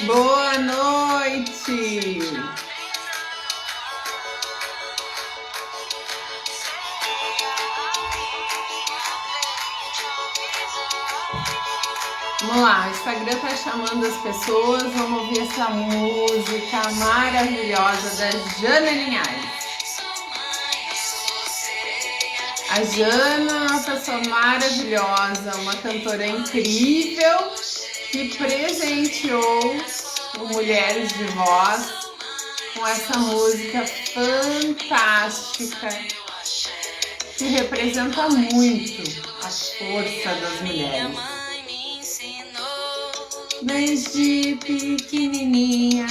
Boa noite! Vamos lá, o Instagram tá chamando as pessoas, vamos ouvir essa música maravilhosa da Jana Linhares. A Jana é uma pessoa maravilhosa, uma cantora incrível que presenteou o Mulheres de Voz com essa música fantástica que representa muito a força das mulheres. Desde pequenininha,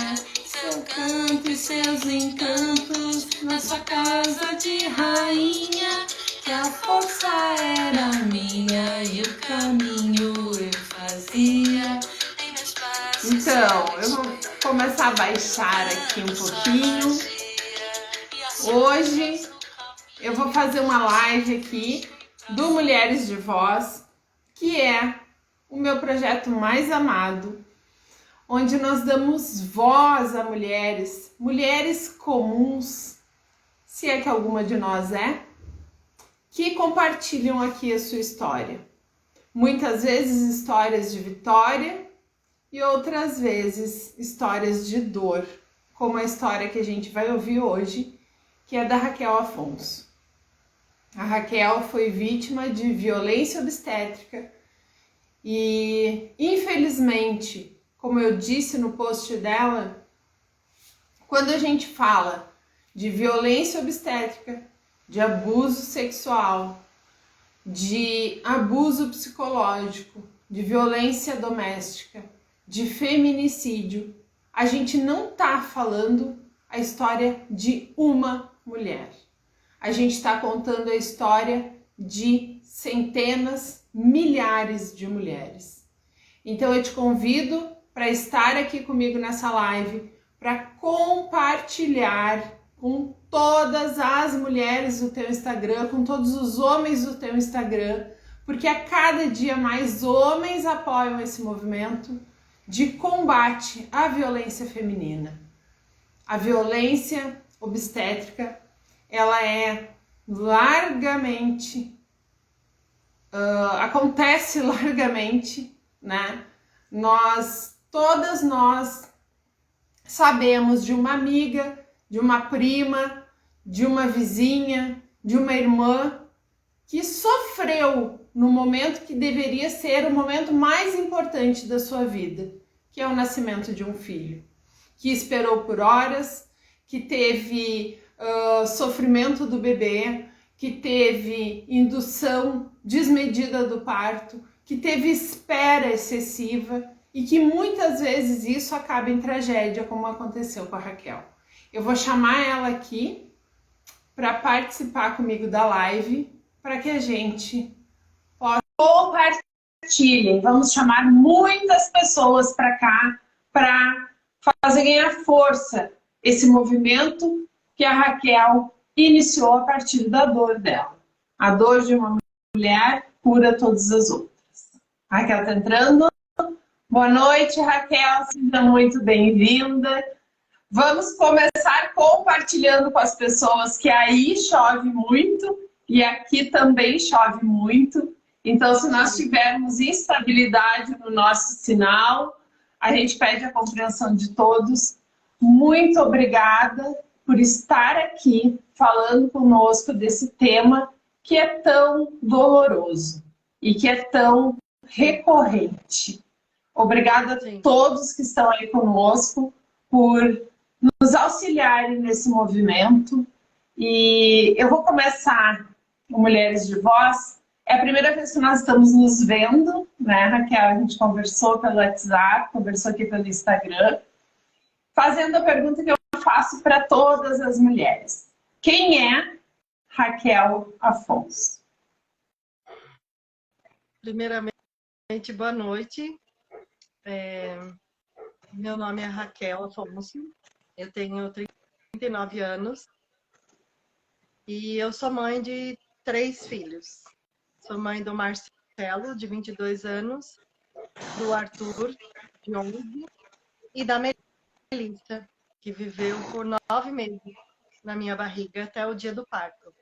seu canto e seus encantos, na sua casa de rainha, que a força era minha e o caminho eu fazia. Então, eu vou começar a baixar aqui um pouquinho. Hoje eu vou fazer uma live aqui do Mulheres de Voz, que é o meu projeto mais amado, onde nós damos voz a mulheres, mulheres comuns, se é que alguma de nós é, que compartilham aqui a sua história. Muitas vezes histórias de vitória e outras vezes histórias de dor, como a história que a gente vai ouvir hoje, que é da Raquel Afonso. A Raquel foi vítima de violência obstétrica e, infelizmente, como eu disse no post dela, quando a gente fala de violência obstétrica, de abuso sexual, de abuso psicológico, de violência doméstica, de feminicídio, a gente não está falando a história de uma mulher. A gente está contando a história de centenas, milhares de mulheres. Então eu te convido para estar aqui comigo nessa live, para compartilhar com todas as mulheres do teu Instagram, com todos os homens do teu Instagram, porque a cada dia mais homens apoiam esse movimento de combate à violência feminina. A violência obstétrica, ela é largamente, acontece largamente, né? Todas nós sabemos de uma amiga, de uma prima, de uma vizinha, de uma irmã que sofreu no momento que deveria ser o momento mais importante da sua vida, que é o nascimento de um filho, que esperou por horas, que teve sofrimento do bebê, que teve indução desmedida do parto, que teve espera excessiva e que muitas vezes isso acaba em tragédia, como aconteceu com a Raquel. Eu vou chamar ela aqui para participar comigo da live, para que a gente possa compartilhar. Vamos chamar muitas pessoas para cá para fazer ganhar força esse movimento que a Raquel iniciou a partir da dor dela. A dor de uma mulher cura todas as outras. A Raquel está entrando. Boa noite, Raquel. Seja muito bem-vinda. Vamos começar compartilhando com as pessoas que aí chove muito e aqui também chove muito. Então, se nós tivermos instabilidade no nosso sinal, a gente pede a compreensão de todos. Muito obrigada por estar aqui falando conosco desse tema que é tão doloroso e que é tão recorrente. Obrigada a todos que estão aí conosco por nos auxiliarem nesse movimento. E eu vou começar o Mulheres de Voz. É a primeira vez que nós estamos nos vendo, né, Raquel? A gente conversou pelo WhatsApp, conversou aqui pelo Instagram, fazendo a pergunta que eu faço para todas as mulheres. Quem é Raquel Afonso? Primeiramente, boa noite. Meu nome é Raquel Afonso, eu tenho 39 anos e eu sou mãe de 3 filhos. Sou mãe do Marcelo, de 22 anos, do Arthur, de 11, e da Melissa, que viveu por 9 meses na minha barriga até o dia do parto.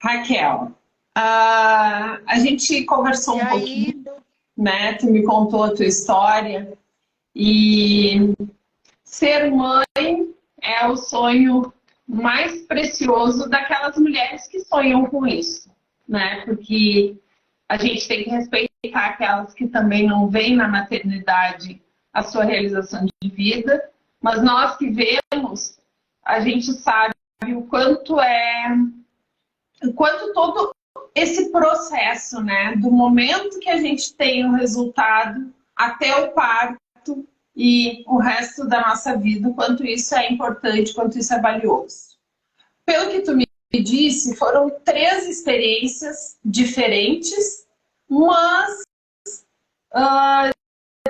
Raquel, a gente conversou um pouquinho, Aí, né? Tu me contou a tua história e ser mãe é o sonho mais precioso daquelas mulheres que sonham com isso, né? Porque a gente tem que respeitar aquelas que também não veem na maternidade a sua realização de vida, mas nós que vemos, a gente sabe o quanto todo esse processo, né, do momento que a gente tem o resultado até o parto e o resto da nossa vida, o quanto isso é importante, quanto isso é valioso. Pelo que tu me disse, foram 3 experiências diferentes, mas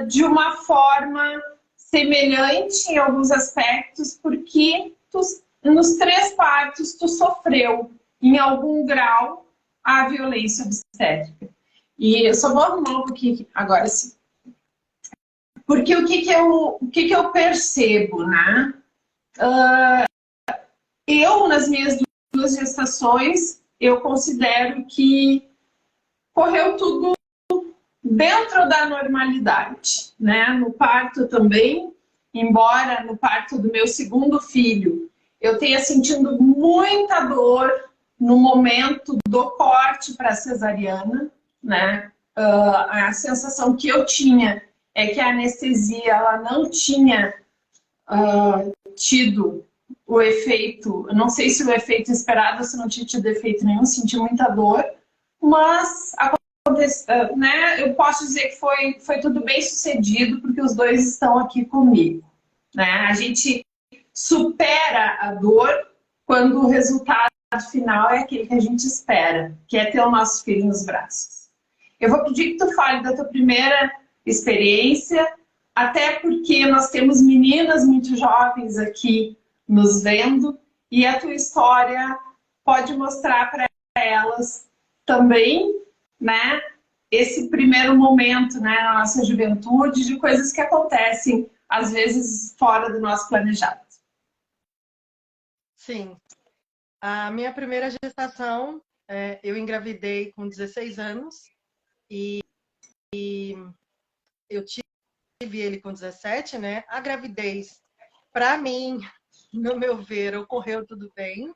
de uma forma semelhante em alguns aspectos, porque nos 3 partos tu sofreu em algum grau a violência obstétrica. E eu só vou arrumar um pouquinho agora sim. Porque o que eu percebo, né? Eu, nas minhas 2 gestações, eu considero que correu tudo dentro da normalidade, né? No parto também, embora no parto do meu 2º filho eu tenha sentido muita dor no momento do corte para a cesariana, né? A sensação que eu tinha é que a anestesia ela não tinha tido o efeito, não sei se o efeito esperado, se não tinha tido efeito nenhum, senti muita dor, mas né, eu posso dizer que foi tudo bem sucedido, porque os 2 estão aqui comigo. Né? A gente supera a dor quando o resultado final é aquele que a gente espera, que é ter o nosso filho nos braços. Eu vou pedir que tu fale da tua primeira experiência, até porque nós temos meninas muito jovens aqui nos vendo, e a tua história pode mostrar para elas também, né, esse primeiro momento, né, na nossa juventude, de coisas que acontecem, às vezes, fora do nosso planejado. sim, a minha primeira gestação, eu engravidei com 16 anos e eu tive ele com 17, né? A gravidez, para mim, no meu ver, ocorreu tudo bem.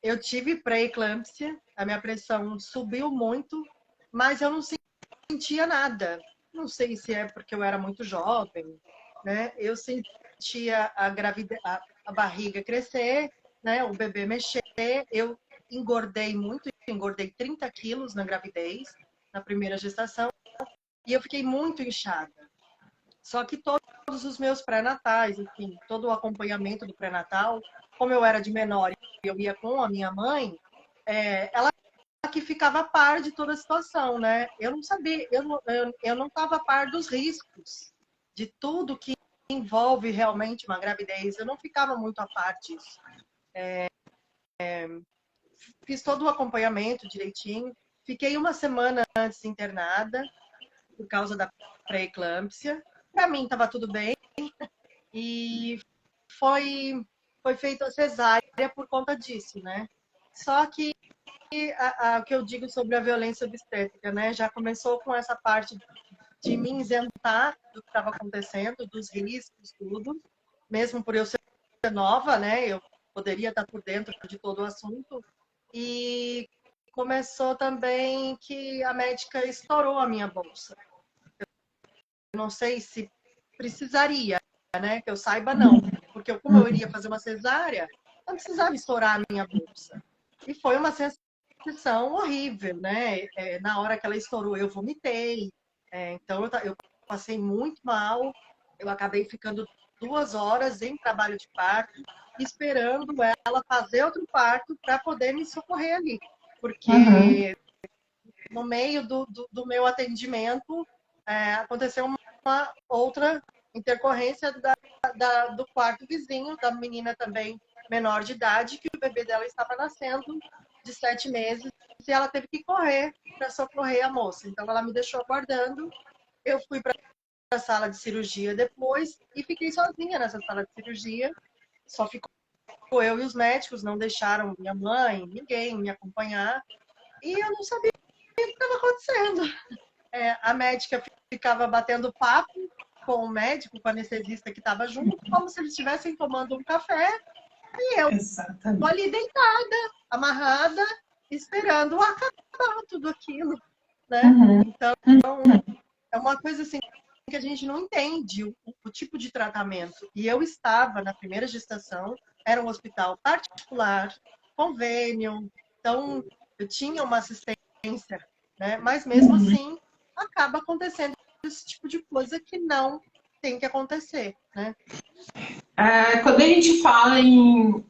Eu tive pré-eclâmpsia, a minha pressão subiu muito, mas eu não sentia nada. Não sei se é porque eu era muito jovem, né? Eu sentia a barriga crescer, né? O bebê mexer. Eu engordei muito, engordei 30 quilos na gravidez, na primeira gestação, e eu fiquei muito inchada. Só que todos os meus pré-natais, enfim, todo o acompanhamento do pré-natal, como eu era de menor e eu ia com a minha mãe, ela que ficava a par de toda a situação, né? Eu não sabia, eu não estava a par dos riscos, de tudo que envolve realmente uma gravidez. Eu não ficava muito a par disso. Fiz todo o acompanhamento direitinho. Fiquei uma semana antes internada, por causa da pré-eclâmpsia. Para mim estava tudo bem. E foi feita a cesárea por conta disso, né? Só que o que eu digo sobre a violência obstétrica, né? Já começou com essa parte de me isentar do que estava acontecendo, dos riscos, tudo. Mesmo por eu ser nova, né? Eu poderia estar por dentro de todo o assunto. E começou também que a médica estourou a minha bolsa. Eu não sei se precisaria, né? Que eu saiba, não. Porque como eu iria fazer uma cesárea, não precisava estourar a minha bolsa. E foi uma sensação horrível, né? Na hora que ela estourou, eu vomitei. Então, eu passei muito mal. Eu acabei ficando 2 horas em trabalho de parto, esperando ela fazer outro parto para poder me socorrer ali. Porque no meio do meu atendimento, aconteceu uma outra intercorrência do quarto vizinho, da menina também menor de idade, que o bebê dela estava nascendo de 7 meses e ela teve que correr para socorrer a moça. Então ela me deixou aguardando Eu fui para a sala de cirurgia depois e fiquei sozinha nessa sala de cirurgia. Só ficou eu e os médicos, não deixaram minha mãe, ninguém me acompanhar. E eu não sabia o que estava acontecendo. A médica ficava batendo papo com o médico, com o anestesista que estava junto, como se eles estivessem tomando um café. E eu tô ali deitada, amarrada, esperando acabar tudo aquilo, né? Então, é uma coisa assim que a gente não entende o tipo de tratamento. E eu estava na primeira gestação, era um hospital particular, convênio, então eu tinha uma assistência, né? Mas mesmo assim, acaba acontecendo esse tipo de coisa que não tem que acontecer, né? Quando a gente fala em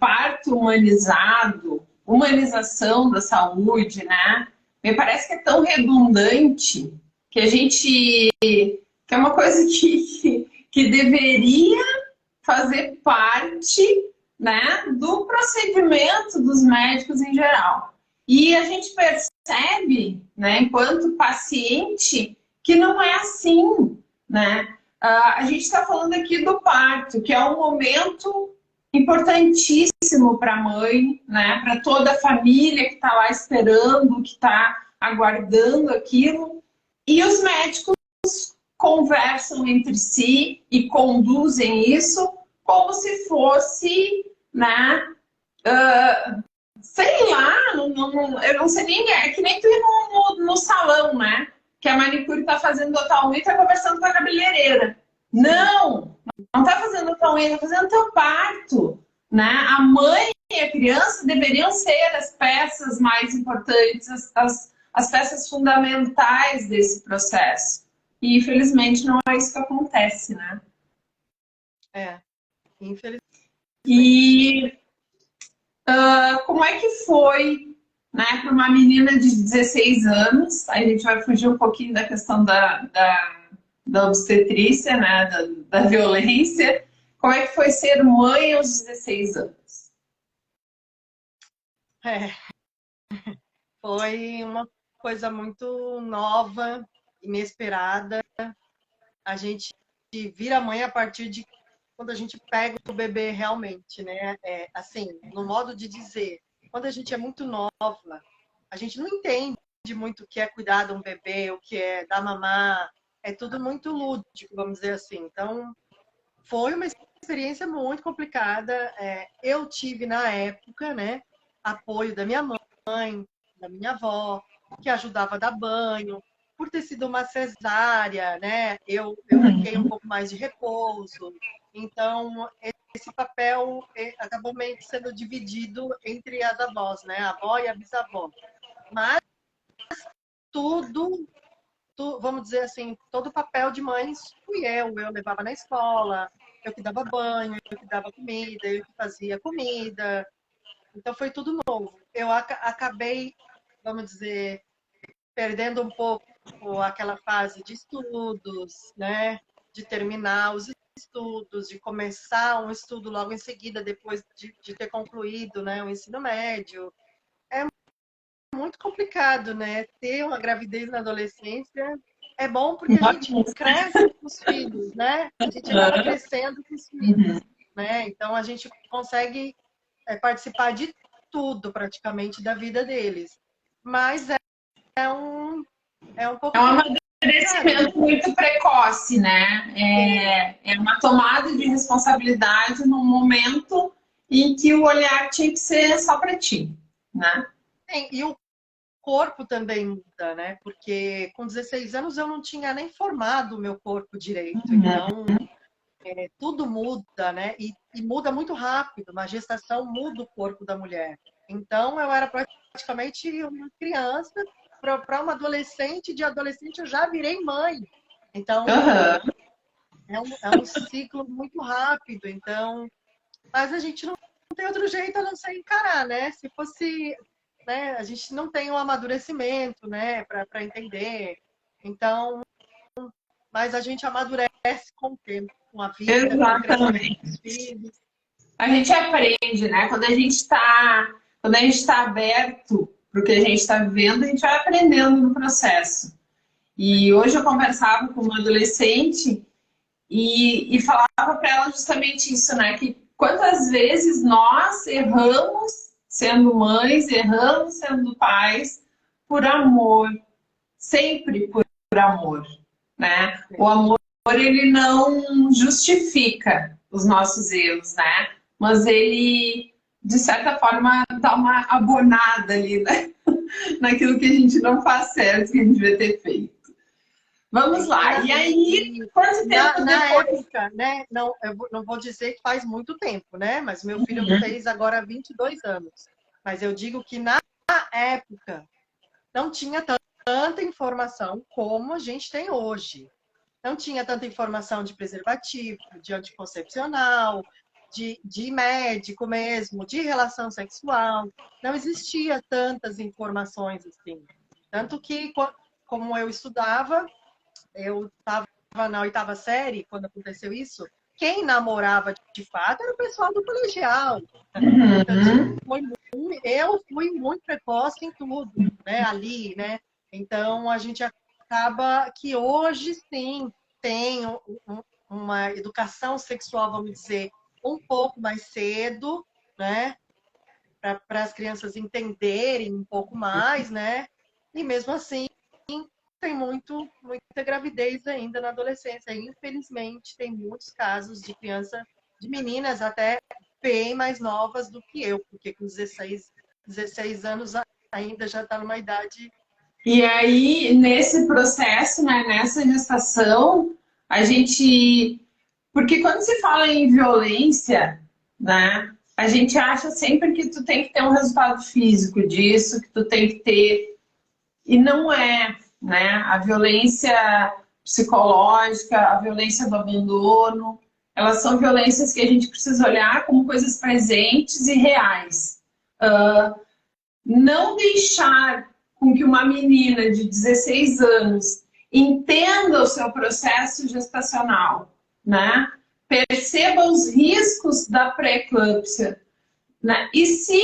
parto humanizado, humanização da saúde, né? Me parece que é tão redundante que a gente que é uma coisa que deveria fazer parte, né, do procedimento dos médicos em geral. E a gente percebe, né, enquanto paciente, que não é assim, né? A gente está falando aqui do parto, que é um momento importantíssimo para a mãe, né, para toda a família que está lá esperando, que está aguardando aquilo. E os médicos conversam entre si e conduzem isso como se fosse, né, sei lá, eu não sei nem, é que nem tu ir no salão, né, que a manicure está fazendo a tua unha e está conversando com a cabeleireira. Não está fazendo a tua unha, está fazendo o teu parto, né, a mãe e a criança deveriam ser as peças mais importantes, as peças fundamentais desse processo. E, infelizmente, não é isso que acontece, né? Infelizmente. E como é que foi, né, para uma menina de 16 anos, aí a gente vai fugir um pouquinho da questão da obstetrícia, né, da violência, como é que foi ser mãe aos 16 anos? Foi uma coisa muito nova, inesperada. A gente vira mãe a partir de quando a gente pega o bebê realmente, né? Assim, no modo de dizer, quando a gente é muito nova, a gente não entende muito o que é cuidar de um bebê, o que é dar mamar, é tudo muito lúdico, vamos dizer assim. Então, foi uma experiência muito complicada. Eu tive, na época, né, apoio da minha mãe, da minha avó, que ajudava a dar banho. Por ter sido uma cesárea, né, eu fiquei um pouco mais de repouso. Então, esse papel acabou meio que sendo dividido entre as avós, né, a avó e a bisavó. Mas tudo, vamos dizer assim, todo o papel de mães fui eu. Eu levava na escola, eu que dava banho, eu que dava comida, eu que fazia comida. Então foi tudo novo. Eu acabei, vamos dizer, perdendo um pouco aquela fase de estudos, né? De terminar os estudos, de começar um estudo logo em seguida, depois de ter concluído, né, o ensino médio. É muito complicado, né? Ter uma gravidez na adolescência é bom porque a gente cresce com os filhos, né? A gente acaba crescendo com os filhos, né? Então a gente consegue participar de tudo praticamente da vida deles. Mas é um pouco. É um amadurecimento muito precoce, né? É uma tomada de responsabilidade num momento em que o olhar tinha que ser só para ti, né? Sim, e o corpo também muda, né? Porque com 16 anos eu não tinha nem formado o meu corpo direito. Então, tudo muda, né? E muda muito rápido. Uma gestação muda o corpo da mulher. Então, eu era praticamente uma criança. Para uma adolescente, de adolescente eu já virei mãe. Então, é um ciclo muito rápido. Então, mas a gente não tem outro jeito a não ser encarar, né? Se fosse, né? A gente não tem um amadurecimento, né? Para entender. Então, mas a gente amadurece com o tempo, com a vida, com o crescimento dos filhos. A gente aprende, né? Quando a gente está aberto para o que a gente está vivendo, a gente vai aprendendo no processo. E hoje eu conversava com uma adolescente e falava para ela justamente isso, né? Que quantas vezes nós erramos sendo mães, erramos sendo pais por amor, sempre por amor, né? O amor, ele não justifica os nossos erros, né? Mas ele, de certa forma, dá uma abonada ali, né? Naquilo que a gente não faz certo, que a gente devia ter feito. Vamos lá. E aí, quanto tempo na depois? época, né? Não, não vou dizer que faz muito tempo, né? Mas meu filho fez agora 22 anos. Mas eu digo que na época não tinha tanta informação como a gente tem hoje. Não tinha tanta informação de preservativo, de anticoncepcional, de médico mesmo, de relação sexual. Não existia tantas informações assim. Tanto que, como eu estudava, eu estava na oitava série, quando aconteceu isso, quem namorava de fato era o pessoal do colegial. Uhum. Eu fui muito precoce em tudo, né, ali, né? Então, a gente acaba que hoje, sim, tem uma educação sexual, vamos dizer, um pouco mais cedo, né? Para as crianças entenderem um pouco mais, né? E mesmo assim, tem muita gravidez ainda na adolescência. Infelizmente, tem muitos casos de criança, de meninas até bem mais novas do que eu, porque com 16 anos ainda já está numa idade. E aí, nesse processo, né, nessa gestação, a gente. Porque quando se fala em violência, né, a gente acha sempre que tu tem que ter um resultado físico disso, que tu tem que ter. E não é, né? A violência psicológica, a violência do abandono, elas são violências que a gente precisa olhar como coisas presentes e reais. Não deixar com que uma menina de 16 anos entenda o seu processo gestacional, né? Perceba os riscos da pré-eclâmpsia, né? E se,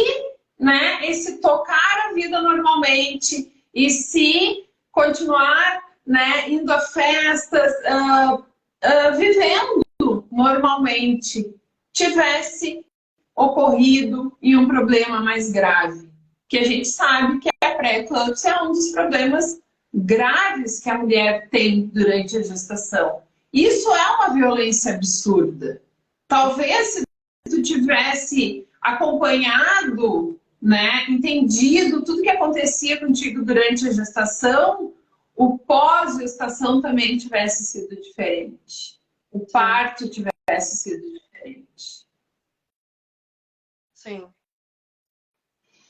né, e se tocar a vida normalmente, e se continuar, né, indo a festas, vivendo normalmente, tivesse ocorrido em um problema mais grave. Que a gente sabe que a pré-eclâmpsia é um dos problemas graves que a mulher tem durante a gestação. Isso é uma violência absurda. Talvez se tu tivesse acompanhado, né, entendido tudo que acontecia contigo durante a gestação, o pós-gestação também tivesse sido diferente. O parto tivesse sido diferente. Sim.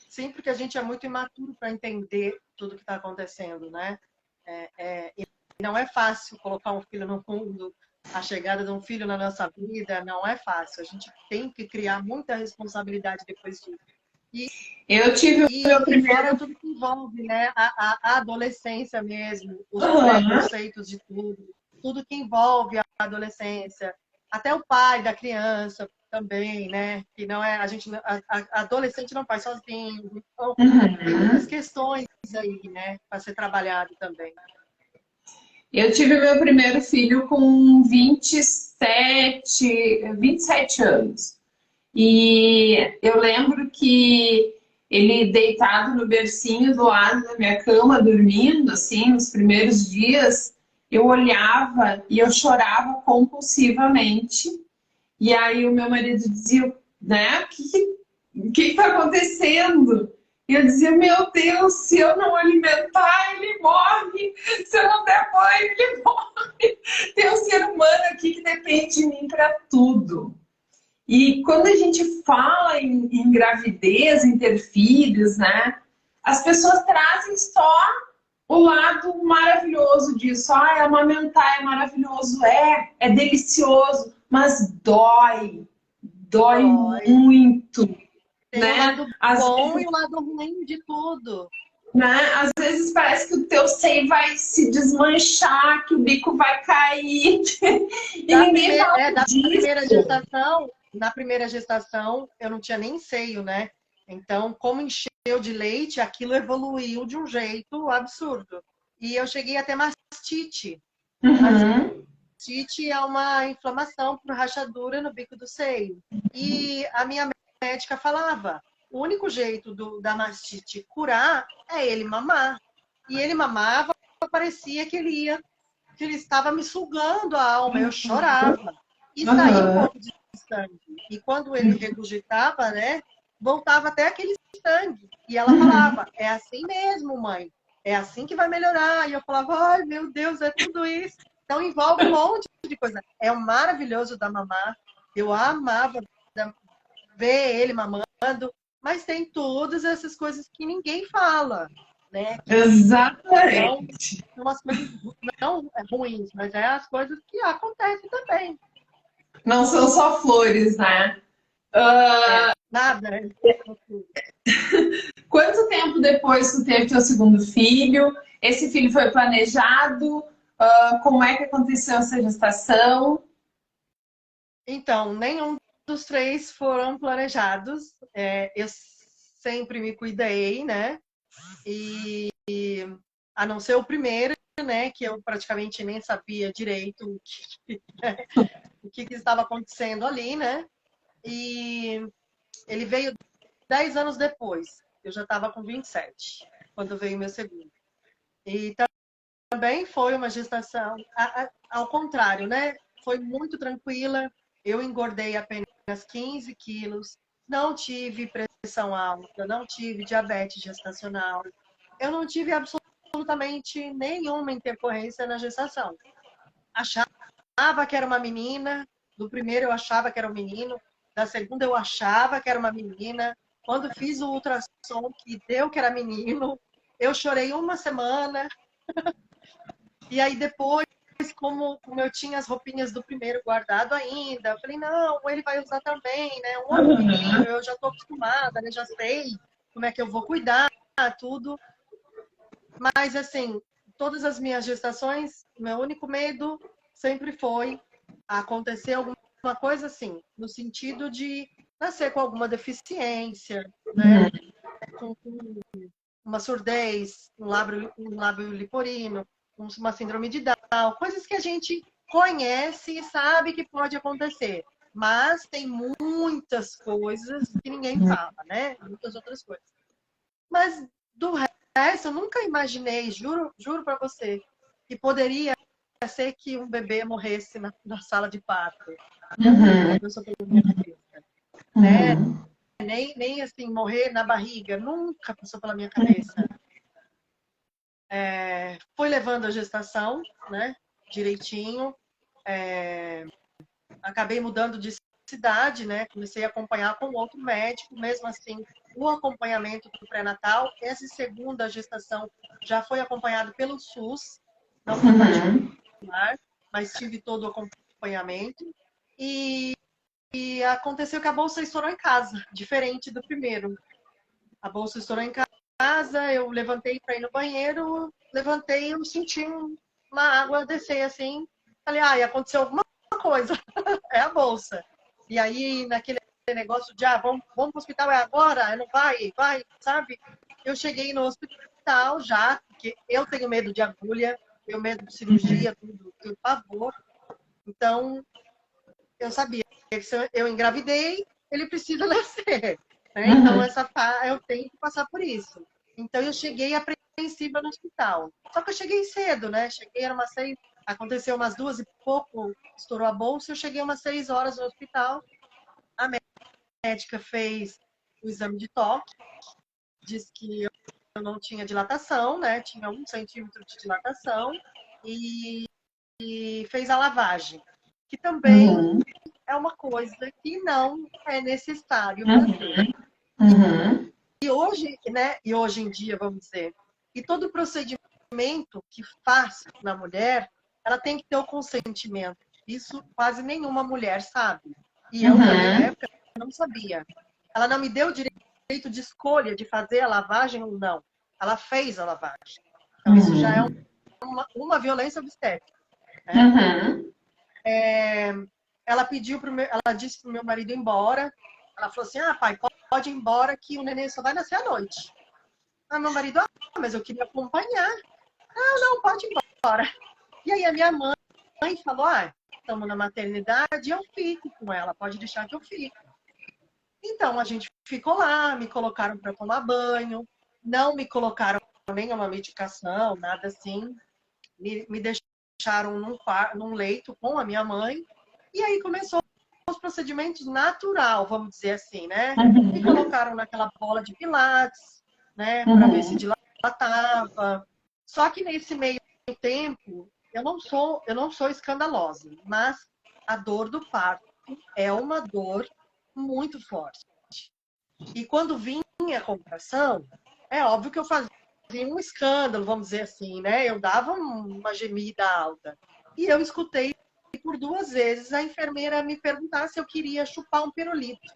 Sim, porque a gente é muito imaturo para entender tudo que está acontecendo, né? E não é fácil colocar um filho no mundo, a chegada de um filho na nossa vida não é fácil. A gente tem que criar muita responsabilidade depois disso. Eu tive o meu primeiro. Fora tudo que envolve, né? A adolescência mesmo, os preconceitos de tudo que envolve a adolescência, até o pai da criança também, né? Que não é a adolescente não faz sozinho. Então, tem muitas questões aí, né? Para ser trabalhado também. Eu tive meu primeiro filho com 27 anos. E eu lembro que ele deitado no bercinho do lado da minha cama, dormindo, assim, nos primeiros dias, eu olhava e eu chorava compulsivamente. E aí o meu marido dizia, né, o que está acontecendo? E eu dizia, meu Deus, se eu não alimentar, ele morre. Se eu não der banho, ele morre. Tem um ser humano aqui que depende de mim para tudo. E quando a gente fala em gravidez, em ter filhos, né? As pessoas trazem só o lado maravilhoso disso. Ah, amamentar é maravilhoso, é delicioso, mas dói muito. Tem né? o lado bom e o lado ruim de tudo. Né? Às vezes parece que o teu seio vai se desmanchar, que o bico vai cair. E ninguém fala disso. Na primeira gestação, eu não tinha nem seio, né? Então, como encheu de leite, aquilo evoluiu de um jeito absurdo. E eu cheguei a ter mastite. Uhum. Mastite é uma inflamação por rachadura no bico do seio. E a minha médica falava, o único jeito da mastite curar é ele mamar. E ele mamava, parecia que ele estava me sugando a alma, eu chorava. E saía um Uhum. pouco de sangue. E quando ele regurgitava, né, voltava até aquele sangue. E ela falava, é assim mesmo, mãe. É assim que vai melhorar. E eu falava, ai, meu Deus, é tudo isso. Então envolve um monte de coisa. É o maravilhoso da mamar. Eu amava ver ele mamando, mas tem todas essas coisas que ninguém fala, né? Que são, Exatamente. são as coisas não ruins, mas é as coisas que acontecem também. Não são só flores, né? É, nada. Né? Quanto tempo depois tu teve teu segundo filho? Esse filho foi planejado? Como é que aconteceu essa gestação? Então, nenhum dos três foram planejados. Eu sempre me cuidei, né? E a não ser o primeiro, né? Que eu praticamente nem sabia direito o que estava acontecendo ali, né? E ele veio 10 anos depois. Eu já estava com 27, quando veio meu segundo. E também foi uma gestação, ao contrário, né? Foi muito tranquila. Eu engordei apenas 15 quilos. Não tive pressão alta, não tive diabetes gestacional. Eu não tive absolutamente nenhuma intercorrência na gestação. Achava que era uma menina. Do primeiro eu achava que era um menino. Da segunda eu achava que era uma menina. Quando fiz o ultrassom que deu que era menino, eu chorei uma semana. E aí depois, como eu tinha as roupinhas do primeiro guardado ainda, eu falei, não, ele vai usar também, né? Um outro menino, eu já estou acostumada, né? Já sei como é que eu vou cuidar, tudo. Mas, assim, todas as minhas gestações, meu único medo sempre foi acontecer alguma coisa assim, no sentido de nascer com alguma deficiência, né? Com uma surdez, um lábio leporino, uma síndrome de Down, coisas que a gente conhece e sabe que pode acontecer. Mas tem muitas coisas que ninguém fala, né? Muitas outras coisas. Mas do resto, eu nunca imaginei, juro para você, que poderia ser que um bebê morresse na sala de parto. Nunca Uhum. pensou pela minha cabeça, né? Uhum. Nem assim, morrer na barriga, nunca passou pela minha cabeça. Fui levando a gestação, né? Direitinho. Acabei mudando de cidade, né? Comecei a acompanhar com outro médico, mesmo assim, o acompanhamento do pré-natal. Essa segunda gestação já foi acompanhado pelo SUS, não foi Uhum. particular, mas tive todo o acompanhamento. E aconteceu que a bolsa estourou em casa, diferente do primeiro. A bolsa estourou em casa, eu levantei para ir no banheiro, levantei, eu senti uma água descer assim. Falei, aconteceu alguma coisa, é a bolsa. E aí, naquele negócio de, vamos pro hospital, é agora, não vai, sabe? Eu cheguei no hospital já, porque eu tenho medo de agulha, tenho medo de cirurgia, tudo, tenho pavor. Então, eu sabia que se eu engravidei, ele precisa nascer. Né? Então, Uhum. eu tenho que passar por isso. Então, eu cheguei apreensiva no hospital. Só que eu cheguei cedo, né? Cheguei, era umas 6, aconteceu umas 2 e pouco, estourou a bolsa, eu cheguei umas 6 horas no hospital. A médica fez o exame de toque, disse que eu não tinha dilatação, né? Tinha 1 centímetro de dilatação e fez a lavagem, que também Uhum. é uma coisa que não é necessário fazer. Uhum. Uhum. E hoje, né? E hoje em dia, vamos dizer, e todo procedimento que faz na mulher, ela tem que ter o consentimento. Isso quase nenhuma mulher sabe. E eu, na minha Uhum. época, não sabia. Ela não me deu o direito de escolha de fazer a lavagem ou não. Ela fez a lavagem. Então, isso já é Uhum. uma violência obstétrica. Né? Uhum. Ela ela disse para o meu marido ir embora. Ela falou assim: pai, pode ir embora que o neném só vai nascer à noite. Meu marido, mas eu queria acompanhar. Não, pode ir embora. E aí a minha mãe falou, estamos na maternidade, eu fico com ela, pode deixar que eu fico. Então a gente ficou lá, me colocaram para tomar banho, não me colocaram nenhuma medicação, nada assim. Me deixaram num leito com a minha mãe. E aí começou os procedimentos natural, vamos dizer assim, né? Me colocaram naquela bola de pilates, né? Para ver se dilatava. Só que nesse meio tempo, eu não sou escandalosa, mas a dor do parto é uma dor muito forte. E quando vinha a contração, é óbvio que eu fazia um escândalo, vamos dizer assim, né? Eu dava uma gemida alta. E eu escutei por 2 vezes a enfermeira me perguntar se eu queria chupar um pirulito.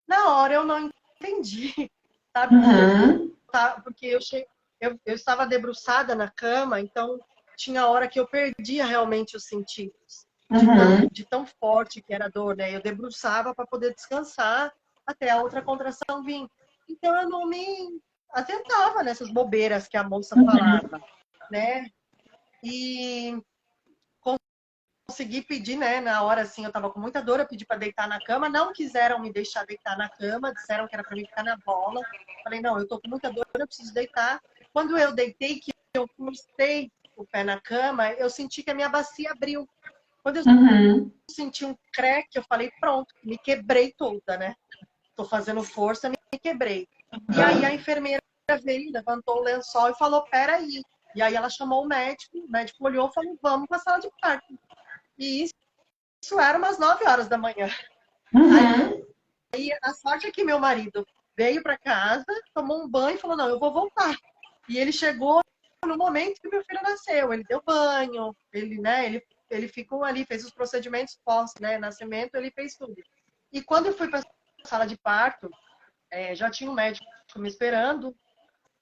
Na hora eu não entendi, sabe? Porque eu estava debruçada na cama, então tinha hora que eu perdia realmente os sentidos. De tão forte que era a dor, né? Eu debruçava para poder descansar até a outra contração vir. Então eu não me atentava nessas bobeiras que a moça falava, né? E consegui pedir, né? Na hora, assim, eu tava com muita dor, eu pedi para deitar na cama. Não quiseram me deixar deitar na cama, disseram que era para mim ficar na bola. Falei, não, eu tô com muita dor, eu preciso deitar. Quando eu deitei, que eu cruzei o pé na cama, eu senti que a minha bacia abriu. Quando eu senti um creque, eu falei, pronto, me quebrei toda, né? Tô fazendo força, me quebrei. E aí a enfermeira veio, levantou o lençol e falou, peraí. E aí ela chamou o médico olhou e falou, vamos para a sala de parto. E isso era umas 9 horas da manhã. Aí a sorte é que meu marido veio para casa, tomou um banho e falou, não, eu vou voltar. E ele chegou no momento que meu filho nasceu. Ele deu banho, ele ficou ali, fez os procedimentos pós, né, nascimento, ele fez tudo. E quando eu fui para a sala de parto, já tinha um médico me esperando,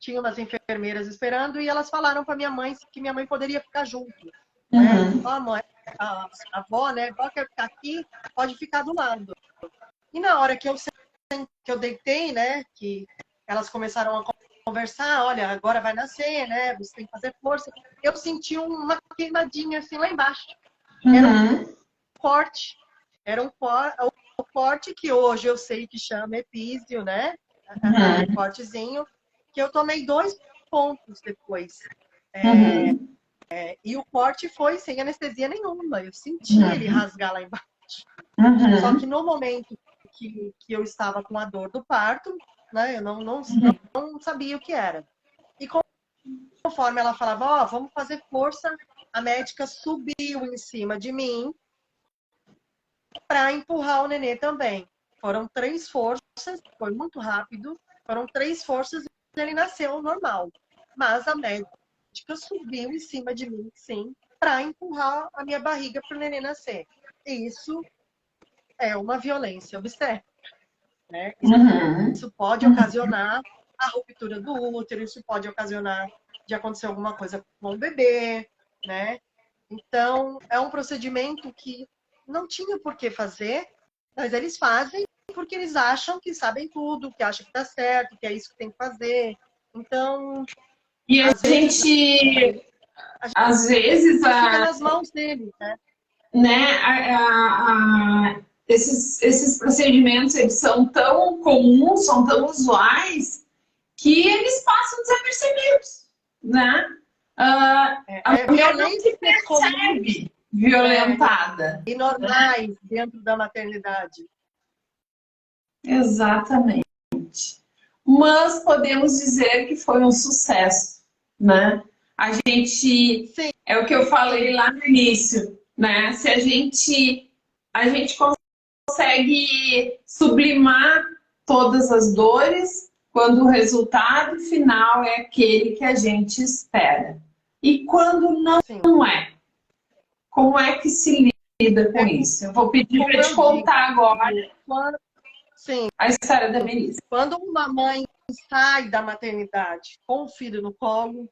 tinha umas enfermeiras esperando, e elas falaram para minha mãe que minha mãe poderia ficar junto. Né? Mãe, a avó, né? A avó quer ficar aqui, pode ficar do lado. E na hora que eu deitei, né? Que elas começaram a conversar, olha, agora vai nascer, né? Você tem que fazer força. Eu senti uma queimadinha assim lá embaixo. Era um corte. Era um corte que hoje eu sei que chama epísio, né? Um cortezinho, que eu tomei 2 pontos depois. E o corte foi sem anestesia nenhuma. Eu senti ele rasgar lá embaixo. Só que no momento que eu estava com a dor do parto, né? Eu não sabia o que era. E conforme ela falava, vamos fazer força, a médica subiu em cima de mim para empurrar o nenê também. Foram 3 forças, foi muito rápido. Foram 3 forças e ele nasceu normal. Mas a médica subiu em cima de mim, sim, para empurrar a minha barriga para o neném nascer. E isso é uma violência obstétrica, né? Isso pode ocasionar a ruptura do útero, isso pode ocasionar de acontecer alguma coisa com o bebê, né? Então, é um procedimento que não tinha por que fazer, mas eles fazem porque eles acham que sabem tudo, que acham que tá certo, que é isso que tem que fazer. Então, e às vezes fica nas mãos deles, né? Esses procedimentos eles são tão comuns, são tão usuais, que eles passam desapercebidos, né? A mulher não se percebe violentada. E normais dentro da maternidade. Exatamente. Mas podemos dizer que foi um sucesso, né? A gente, sim, é o que eu falei lá no início, né? Se a gente consegue sublimar todas as dores quando o resultado final é aquele que a gente espera. E quando não é? Como é que se lida com isso? Eu vou pedir para te contar agora a história da Melissa. Quando uma mãe sai da maternidade com o filho no colo,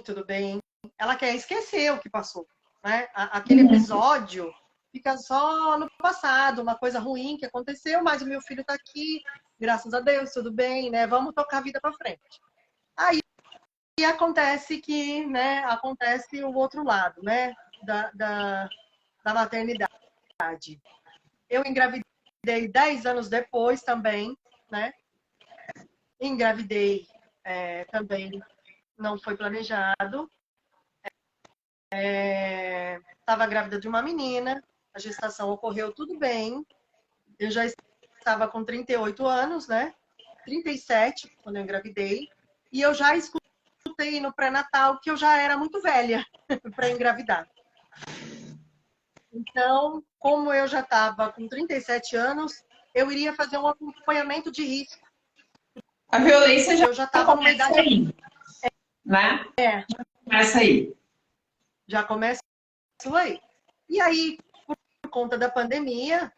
tudo bem, ela quer esquecer o que passou, né? Aquele episódio fica só no passado, uma coisa ruim que aconteceu, mas o meu filho está aqui, graças a Deus, tudo bem, né? Vamos tocar a vida para frente. Aí acontece que, né, acontece o outro lado, né, da maternidade. Eu engravidei 10 anos depois também, né? Engravidei também, não foi planejado. Estava grávida de uma menina, a gestação ocorreu tudo bem. Eu já estava com 38 anos, né? 37 quando eu engravidei. E eu já escutei no pré-natal que eu já era muito velha para engravidar. Então, como eu já estava com 37 anos, eu iria fazer um acompanhamento de risco. A violência já Eu já estava numa começa idade... aí, né? Começa aí. Já começa aí. E aí, por conta da pandemia,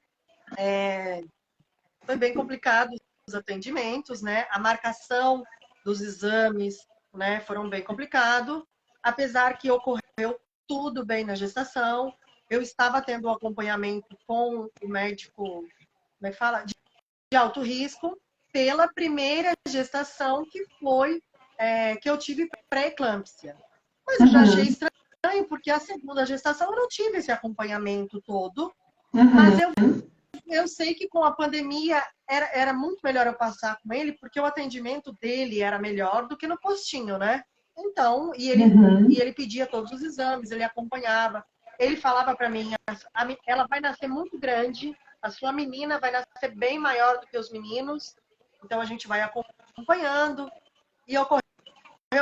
foi bem complicado os atendimentos, né? A marcação dos exames, né, foram bem complicados. Apesar que ocorreu tudo bem na gestação, eu estava tendo um acompanhamento com o médico, como é que fala? De alto risco, pela primeira gestação que foi que eu tive pré-eclâmpsia. Mas eu já achei estranho, porque a segunda gestação eu não tive esse acompanhamento todo. Mas eu sei que com a pandemia era muito melhor eu passar com ele, porque o atendimento dele era melhor do que no postinho, né? Então, e ele pedia todos os exames, ele acompanhava. Ele falava para mim, ela vai nascer muito grande, a sua menina vai nascer bem maior do que os meninos, então a gente vai acompanhando. E ocorreu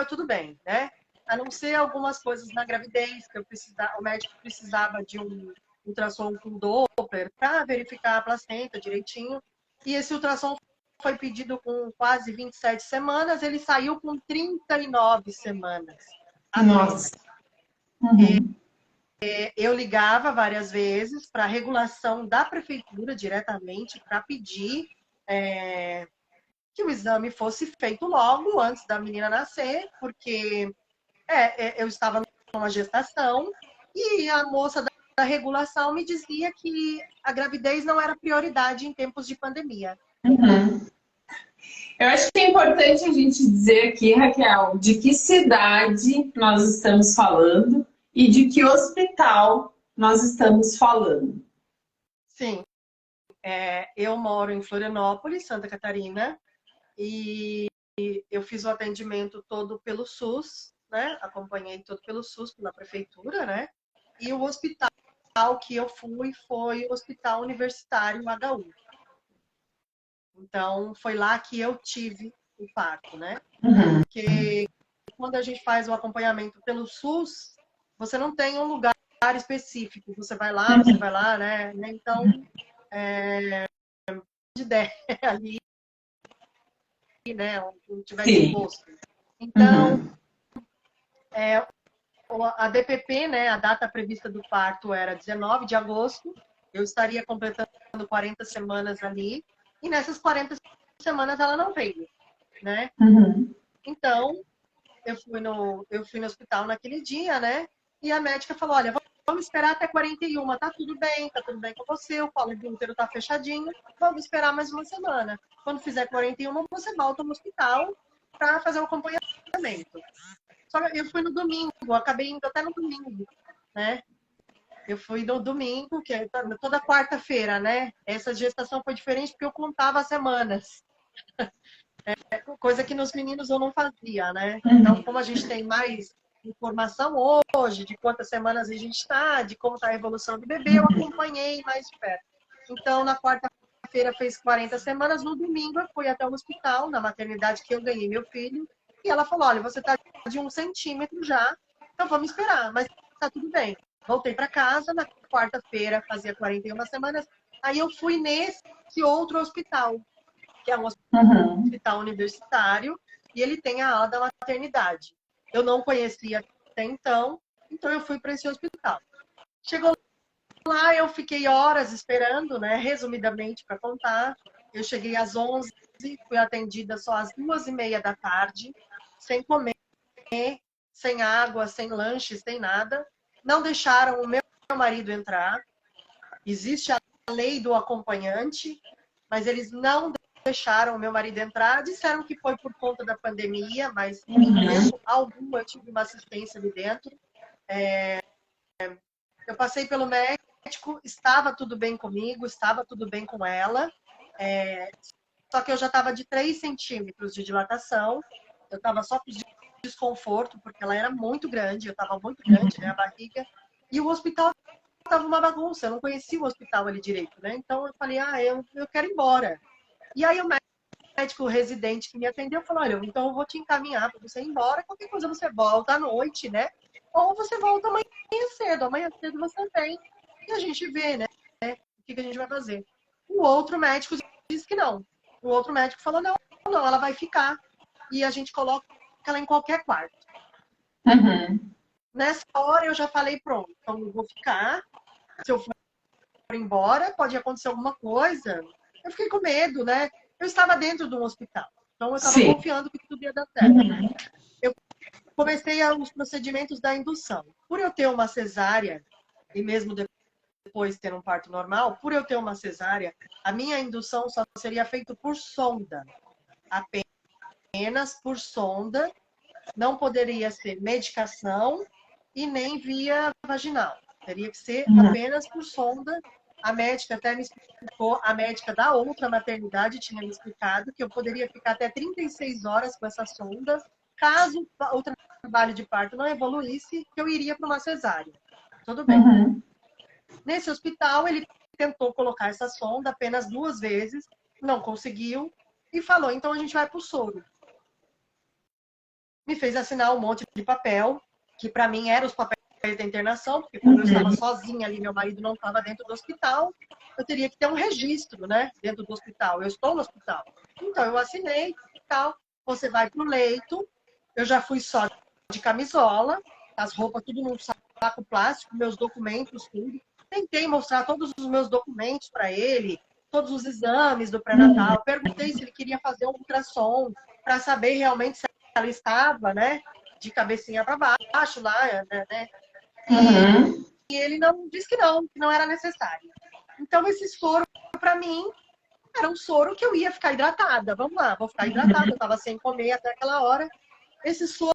tudo bem, né? A não ser algumas coisas na gravidez, que o médico precisava de um ultrassom com Doppler para verificar a placenta direitinho. E esse ultrassom foi pedido com quase 27 semanas, ele saiu com 39 semanas. Nossa. Eu ligava várias vezes para a regulação da prefeitura diretamente para pedir que o exame fosse feito logo antes da menina nascer, porque eu estava numa gestação e a moça da regulação me dizia que a gravidez não era prioridade em tempos de pandemia. Eu acho que é importante a gente dizer aqui, Raquel, de que cidade nós estamos falando e de que hospital nós estamos falando. Sim, eu moro em Florianópolis, Santa Catarina, e eu fiz o atendimento todo pelo SUS, né? Acompanhei todo pelo SUS, pela prefeitura, né? E o hospital que eu fui foi o Hospital Universitário HU. Então, foi lá que eu tive o parto, né? Porque quando a gente faz o acompanhamento pelo SUS, você não tem um lugar específico. Você vai lá, né? Então, de ideia ali, né? Onde tiver exposto. Então, a DPP, né? A data prevista do parto era 19 de agosto. Eu estaria completando 40 semanas ali. E nessas 40 semanas ela não veio, né? Então, eu fui no hospital naquele dia, né? E a médica falou, olha, vamos esperar até 41, tá tudo bem com você, o colo do útero tá fechadinho, vamos esperar mais uma semana. Quando fizer 41, você volta no hospital para fazer o acompanhamento. Só que eu fui no domingo, acabei indo até no domingo, né? Eu fui no domingo, que é toda quarta-feira, né? Essa gestação foi diferente porque eu contava as semanas. Coisa que nos meninos eu não fazia, né? Então, como a gente tem mais informação hoje de quantas semanas a gente está, de como está a evolução do bebê, eu acompanhei mais de perto. Então, na quarta-feira fez 40 semanas, no domingo eu fui até o hospital, na maternidade que eu ganhei meu filho, e ela falou, olha, você está de 1 centímetro já, então vamos esperar, mas está tudo bem. Voltei para casa, na quarta-feira fazia 41 semanas, aí eu fui nesse outro hospital, que é um hospital universitário, e ele tem a ala da maternidade. Eu não conhecia até então eu fui para esse hospital. Chegou lá, eu fiquei horas esperando, né? Resumidamente, para contar. Eu cheguei às 11, fui atendida só às 2h30 da tarde, sem comer, sem água, sem lanche, sem nada. Não deixaram o meu marido entrar. Existe a lei do acompanhante, mas eles não deixaram o meu marido entrar, disseram que foi por conta da pandemia, mas em tempo algum eu tive uma assistência ali dentro. Eu passei pelo médico, estava tudo bem comigo, estava tudo bem com ela, só que eu já estava de 3 centímetros de dilatação, eu estava só com desconforto, porque ela era muito grande, eu estava muito grande, né, a barriga, e o hospital estava uma bagunça, eu não conhecia o hospital ali direito, né? Então eu falei, eu quero ir embora. E aí o médico residente que me atendeu falou, olha, então eu vou te encaminhar para você ir embora, qualquer coisa você volta à noite, né? Ou você volta amanhã cedo você vem e a gente vê, né? O que a gente vai fazer. O outro médico disse que não. O outro médico falou, não, ela vai ficar. E a gente coloca ela em qualquer quarto. Nessa hora eu já falei, pronto, então eu vou ficar. Se eu for embora, pode acontecer alguma coisa. Eu fiquei com medo, né? Eu estava dentro de um hospital. Então eu estava confiando que tudo ia dar certo. Eu comecei os procedimentos da indução. Por eu ter uma cesárea, e mesmo depois ter um parto normal, por eu ter uma cesárea, a minha indução só seria feita por sonda. Apenas por sonda. Não poderia ser medicação e nem via vaginal. Teria que ser apenas por sonda. A médica até me explicou, a médica da outra maternidade tinha me explicado que eu poderia ficar até 36 horas com essa sonda, caso o trabalho de parto não evoluísse, que eu iria para uma cesárea. Tudo bem. Nesse hospital, ele tentou colocar essa sonda apenas 2 vezes, não conseguiu, e falou, então a gente vai para o soro. Me fez assinar um monte de papel, que para mim eram os papéis da internação, porque como eu estava sozinha ali, meu marido não estava dentro do hospital, eu teria que ter um registro, né, dentro do hospital. Eu estou no hospital. Então eu assinei e tal. Você vai pro leito. Eu já fui só de camisola, as roupas tudo num saco plástico, meus documentos, tudo. Tentei mostrar todos os meus documentos para ele, todos os exames do pré-natal. Perguntei se ele queria fazer um ultrassom para saber realmente se ela estava, né, de cabecinha para baixo lá, né? E ele não disse que não era necessário. Então esse soro para mim era um soro que eu ia ficar hidratada. Vamos lá, vou ficar hidratada. Eu estava sem comer até aquela hora. Esse soro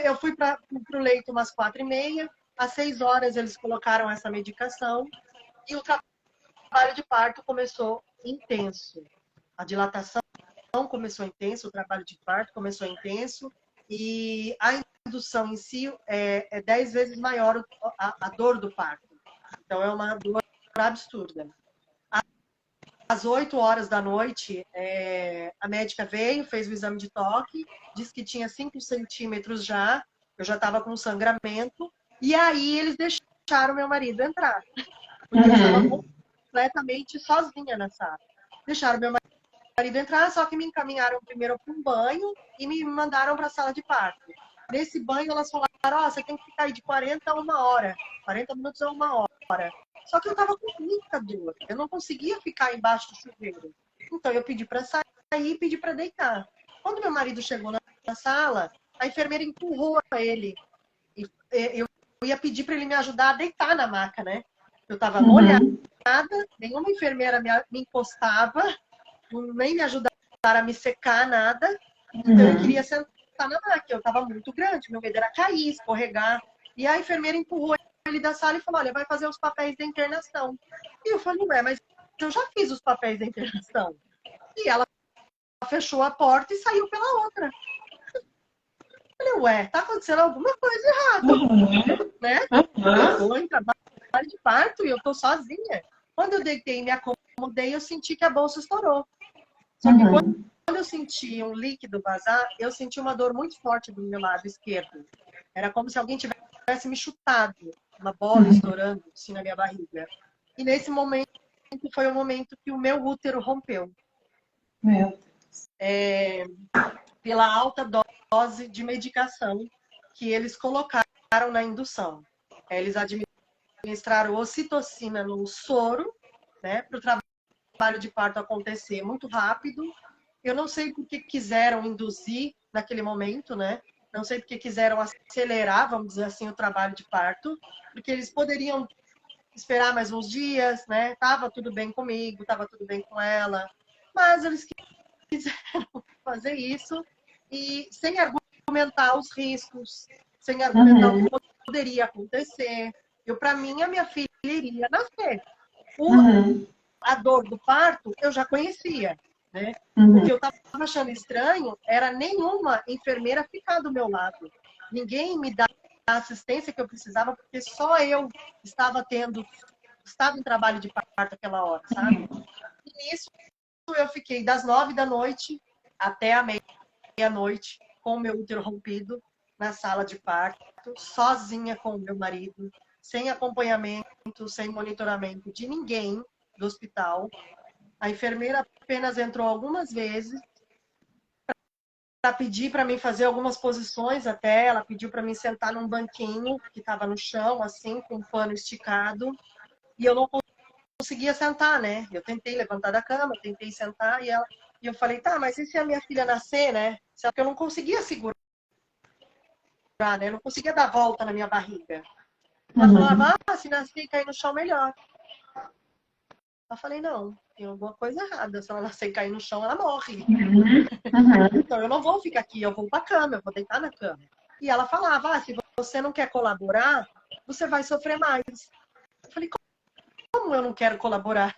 eu fui para o leito umas 4h30. Às 6 horas eles colocaram essa medicação e o trabalho de parto começou intenso. A dilatação começou intenso, o trabalho de parto começou intenso e a indução em si é 10 vezes maior a dor do parto. Então é uma dor absurda. Às 8 horas da noite, a médica veio, fez o exame de toque, disse que tinha 5 centímetros já, eu já estava com sangramento, e aí eles deixaram meu marido entrar, porque eu estava completamente sozinha na sala. Deixaram meu marido entrar, só que me encaminharam primeiro para um banho e me mandaram para a sala de parto. Nesse banho, elas falaram, você tem que ficar aí de 40 a 1 hora, 40 minutos a 1 hora. Só que eu estava com muita dor. Eu não conseguia ficar embaixo do chuveiro. Então eu pedi para sair e pedi para deitar. Quando meu marido chegou na sala, a enfermeira empurrou ele. E eu ia pedir para ele me ajudar a deitar na maca, né? Eu estava molhada, nenhuma enfermeira me encostava, nem me ajudaram a me secar, nada. Então eu queria sentar na maca. Eu estava muito grande, meu medo era cair, escorregar. E a enfermeira empurrou ele da sala e falou, olha, vai fazer os papéis da internação. E eu falei, mas eu já fiz os papéis da internação. E ela fechou a porta e saiu pela outra. Eu falei, tá acontecendo alguma coisa errada, né? Eu tô em trabalho de parto e eu tô sozinha. Quando eu deitei e me acomodei, eu senti que a bolsa estourou. Só que quando eu senti um líquido vazar, eu senti uma dor muito forte do meu lado esquerdo. Era como se alguém tivesse me chutado, uma bola estourando assim na minha barriga. E nesse momento foi o momento que o meu útero rompeu. Meu Pela alta dose de medicação que eles colocaram na indução. Eles administraram ocitocina no soro, né, para o trabalho de parto acontecer muito rápido. Eu não sei por que quiseram induzir naquele momento, né? Não sei porque quiseram acelerar, vamos dizer assim, o trabalho de parto, porque eles poderiam esperar mais uns dias, né? Tava tudo bem comigo, tava tudo bem com ela. Mas eles quiseram fazer isso e sem argumentar os riscos, sem argumentar o que poderia acontecer. Para mim, a minha filha iria nascer. A dor do parto eu já conhecia, né? O que eu estava achando estranho era nenhuma enfermeira ficar do meu lado. Ninguém me dá a assistência que eu precisava, porque só eu estava em trabalho de parto naquela hora, sabe? E nisso eu fiquei das 9 da noite até a meia-noite com o meu útero rompido na sala de parto, sozinha com o meu marido, sem acompanhamento, sem monitoramento de ninguém do hospital. A enfermeira apenas entrou algumas vezes para pedir para mim fazer algumas posições até. Ela pediu para mim sentar num banquinho que estava no chão, assim, com um pano esticado. E eu não conseguia sentar, né? Eu tentei levantar da cama, tentei sentar e eu falei, tá, mas e se a minha filha nascer, né? Só que eu não conseguia segurar, né? Eu não conseguia dar volta na minha barriga. Ela falava, se nascer e cair no chão, melhor. Eu falei, não, tem alguma coisa errada. Se ela nascer e cair no chão, ela morre. Então, eu não vou ficar aqui, eu vou pra cama, eu vou deitar na cama. E ela falava, se você não quer colaborar, você vai sofrer mais. Eu falei, como eu não quero colaborar?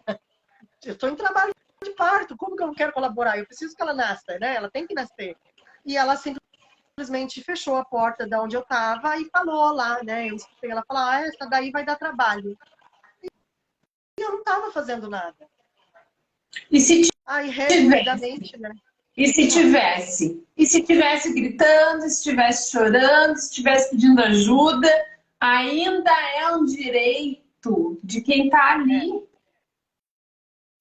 Eu estou em trabalho de parto, como que eu não quero colaborar? Eu preciso que ela nasça, né? Ela tem que nascer. E ela simplesmente fechou a porta de onde eu estava e falou lá, né? Eu escutei ela falar, essa daí vai dar trabalho. E eu não estava fazendo nada. E se Aí, tivesse? resumidamente, né? E se tivesse? E se tivesse gritando, se estivesse chorando, se estivesse pedindo ajuda, ainda é um direito de quem está ali.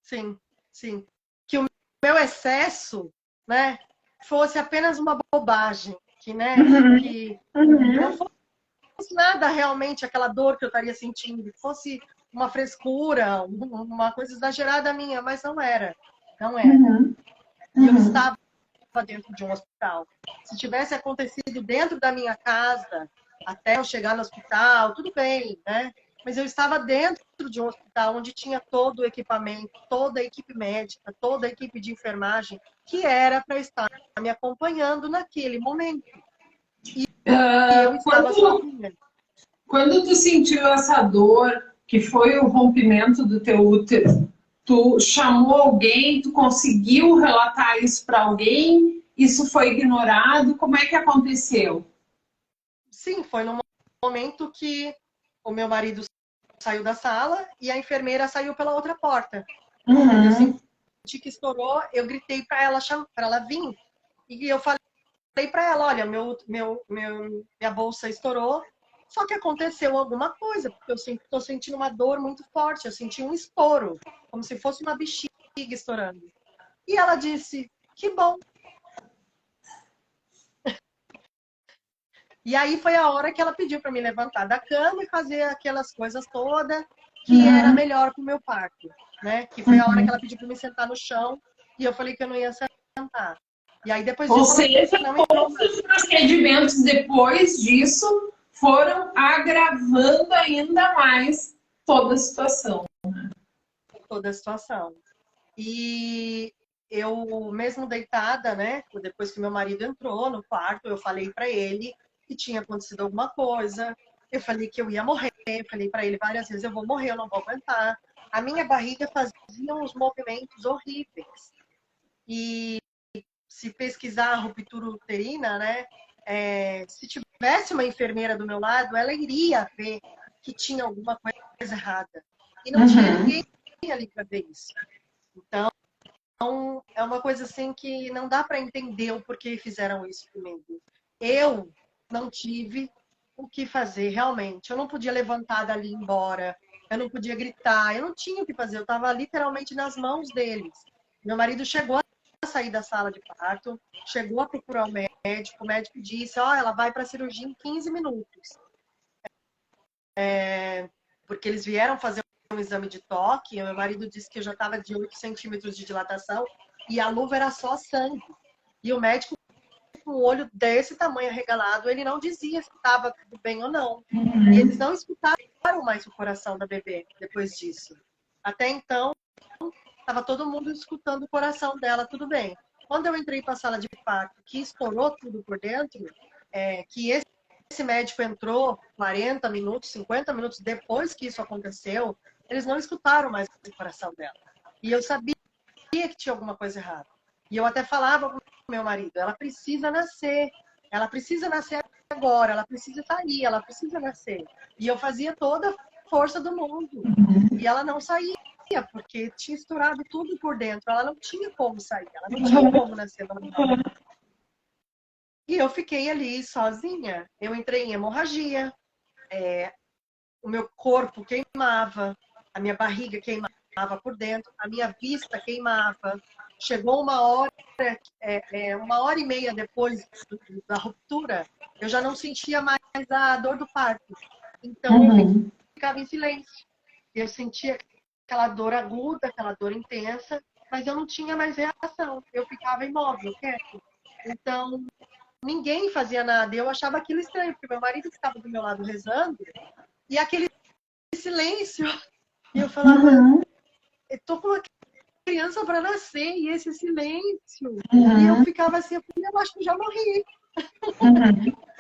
Sim, sim. Que o meu excesso, né, fosse apenas uma bobagem, que, né, que não fosse nada realmente aquela dor que eu estaria sentindo, que fosse uma frescura, uma coisa exagerada minha, mas não era. Não era. E eu estava dentro de um hospital. Se tivesse acontecido dentro da minha casa, até eu chegar no hospital, tudo bem, né? Mas eu estava dentro de um hospital onde tinha todo o equipamento, toda a equipe médica, toda a equipe de enfermagem, que era para estar me acompanhando naquele momento. E eu estava sozinha. Quando tu sentiu essa dor, que foi o rompimento do teu útero, tu chamou alguém, tu conseguiu relatar isso para alguém? Isso foi ignorado? Como é que aconteceu? Sim, foi no momento que o meu marido saiu da sala e a enfermeira saiu pela outra porta. Eu senti que estourou, eu gritei para ela vir. E eu falei para ela, olha, minha bolsa estourou, só que aconteceu alguma coisa, porque eu estou sentindo uma dor muito forte, eu senti um estouro, como se fosse uma bexiga estourando. E ela disse, que bom. E aí foi a hora que ela pediu para me levantar da cama e fazer aquelas coisas todas que era melhor para o meu parto, né? Que foi a hora que ela pediu para me sentar no chão e eu falei que eu não ia sentar. E aí depois disso, Ou seja, não entrou todos os procedimentos depois disso foram agravando ainda mais toda a situação. toda a situação. E eu, mesmo deitada, né? Depois que meu marido entrou no quarto, eu falei para ele que tinha acontecido alguma coisa. Eu falei que eu ia morrer. Eu falei para ele várias vezes: eu vou morrer, eu não vou aguentar. A minha barriga fazia uns movimentos horríveis. E se pesquisar a ruptura uterina, né? Se tivesse uma enfermeira do meu lado, ela iria ver que tinha alguma coisa errada. E não tinha ninguém ali para ver isso. Então, é uma coisa assim que não dá para entender o porquê fizeram isso comigo. Eu não tive o que fazer, realmente. Eu não podia levantar dali e ir embora. Eu não podia gritar. Eu não tinha o que fazer. Eu estava literalmente nas mãos deles. Meu marido chegou a sair da sala de parto, chegou a procurar o médico disse, ela vai para a cirurgia em 15 minutos. Porque eles vieram fazer um exame de toque, meu marido disse que eu já estava de 8 centímetros de dilatação e a luva era só sangue. E o médico, com o olho desse tamanho arregalado, ele não dizia se estava tudo bem ou não. E eles não escutaram mais o coração da bebê depois disso. Até então, Tava todo mundo escutando o coração dela, tudo bem. Quando eu entrei para a sala de parto, que estourou tudo por dentro, que esse médico entrou 40 minutos, 50 minutos depois que isso aconteceu, eles não escutaram mais o coração dela. E eu sabia que tinha alguma coisa errada. E eu até falava com o meu marido, ela precisa nascer agora, ela precisa sair, ela precisa nascer. E eu fazia toda a força do mundo. E ela não saía, porque tinha estourado tudo por dentro. Ela não tinha como sair, ela não tinha como nascer normal. E eu fiquei ali sozinha. Eu entrei em hemorragia, o meu corpo queimava, a minha barriga queimava por dentro, a minha vista queimava. Chegou uma hora, 1h30 depois da ruptura, eu já não sentia mais a dor do parto. Então eu ficava em silêncio. Eu sentia aquela dor aguda, aquela dor intensa, mas eu não tinha mais reação. Eu ficava imóvel, quieto. Então, ninguém fazia nada. Eu achava aquilo estranho, porque meu marido estava do meu lado rezando, e aquele silêncio. E eu falava, eu tô com uma criança para nascer, e esse silêncio. E eu ficava assim, eu acho que já morri.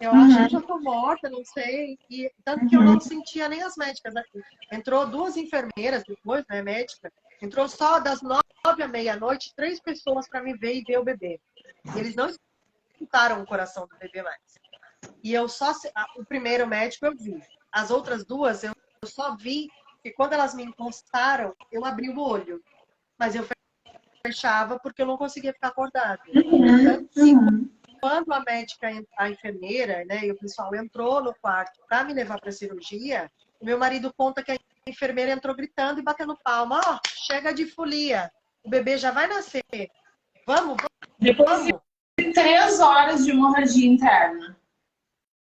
Eu acho que já tô morta, não sei. E tanto que eu não sentia nem as médicas aqui. Entrou 2 enfermeiras depois, né, médica. Entrou só das 9 à meia-noite, 3 pessoas para me ver e ver o bebê. E eles não escutaram o coração do bebê mais. E eu só... O primeiro médico eu vi. As outras 2 eu só vi que quando elas me encostaram, eu abri o olho. Mas eu fechava porque eu não conseguia ficar acordada. Quando a médica, a enfermeira, né, e o pessoal entrou no quarto para me levar para a cirurgia, o meu marido conta que a enfermeira entrou gritando e batendo palma. Ó, chega de folia, o bebê já vai nascer. Vamos, Depois de 3 horas de hemorragia interna.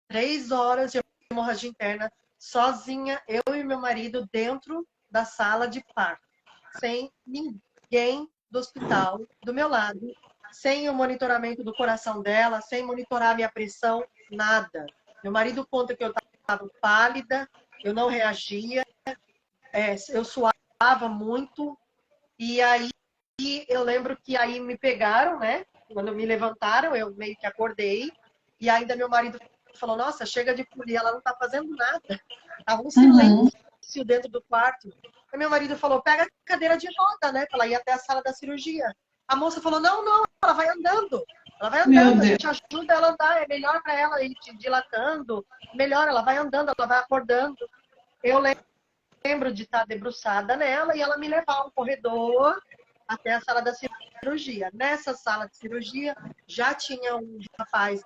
3 horas de hemorragia interna, sozinha, eu e meu marido dentro da sala de parto, sem ninguém do hospital do meu lado, sem o monitoramento do coração dela, sem monitorar minha pressão, nada. Meu marido conta que eu estava pálida, eu não reagia, eu suava muito, e aí eu lembro que aí me pegaram, né? Quando me levantaram, eu meio que acordei, e ainda meu marido falou, nossa, chega de folia, ela não está fazendo nada. Tava um silêncio dentro do quarto. Aí meu marido falou, pega a cadeira de roda, né? Pra ela ir até a sala da cirurgia. A moça falou, não, ela vai andando. Ela vai andando, a gente ajuda ela a andar, é melhor para ela ir dilatando. Melhor, ela vai andando, ela vai acordando. Eu lembro de estar debruçada nela e ela me levar um corredor até a sala da cirurgia. Nessa sala de cirurgia já tinha um rapaz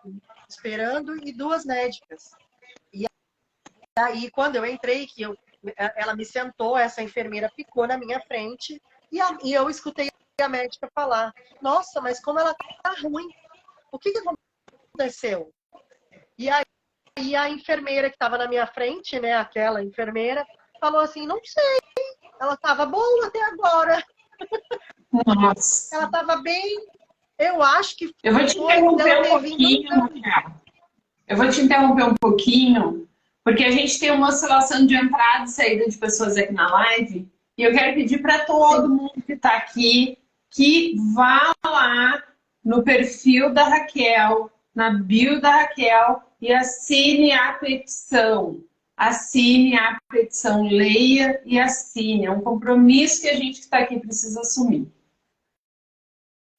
esperando e 2 médicas. E aí, quando eu entrei, ela me sentou, essa enfermeira ficou na minha frente e eu escutei a médica falar, nossa, mas como ela tá ruim, o que aconteceu? E aí a enfermeira que estava na minha frente, né, aquela enfermeira, falou assim, não sei, ela estava boa até agora. Nossa. Ela estava bem, eu acho que eu vou te interromper um pouquinho, Raquel. Eu vou te interromper um pouquinho, porque a gente tem uma oscilação de entrada e saída de pessoas aqui na live, e eu quero pedir para todo mundo que está aqui que vá lá no perfil da Raquel, na bio da Raquel, e assine a petição. Assine a petição, leia e assine. É um compromisso que a gente que está aqui precisa assumir.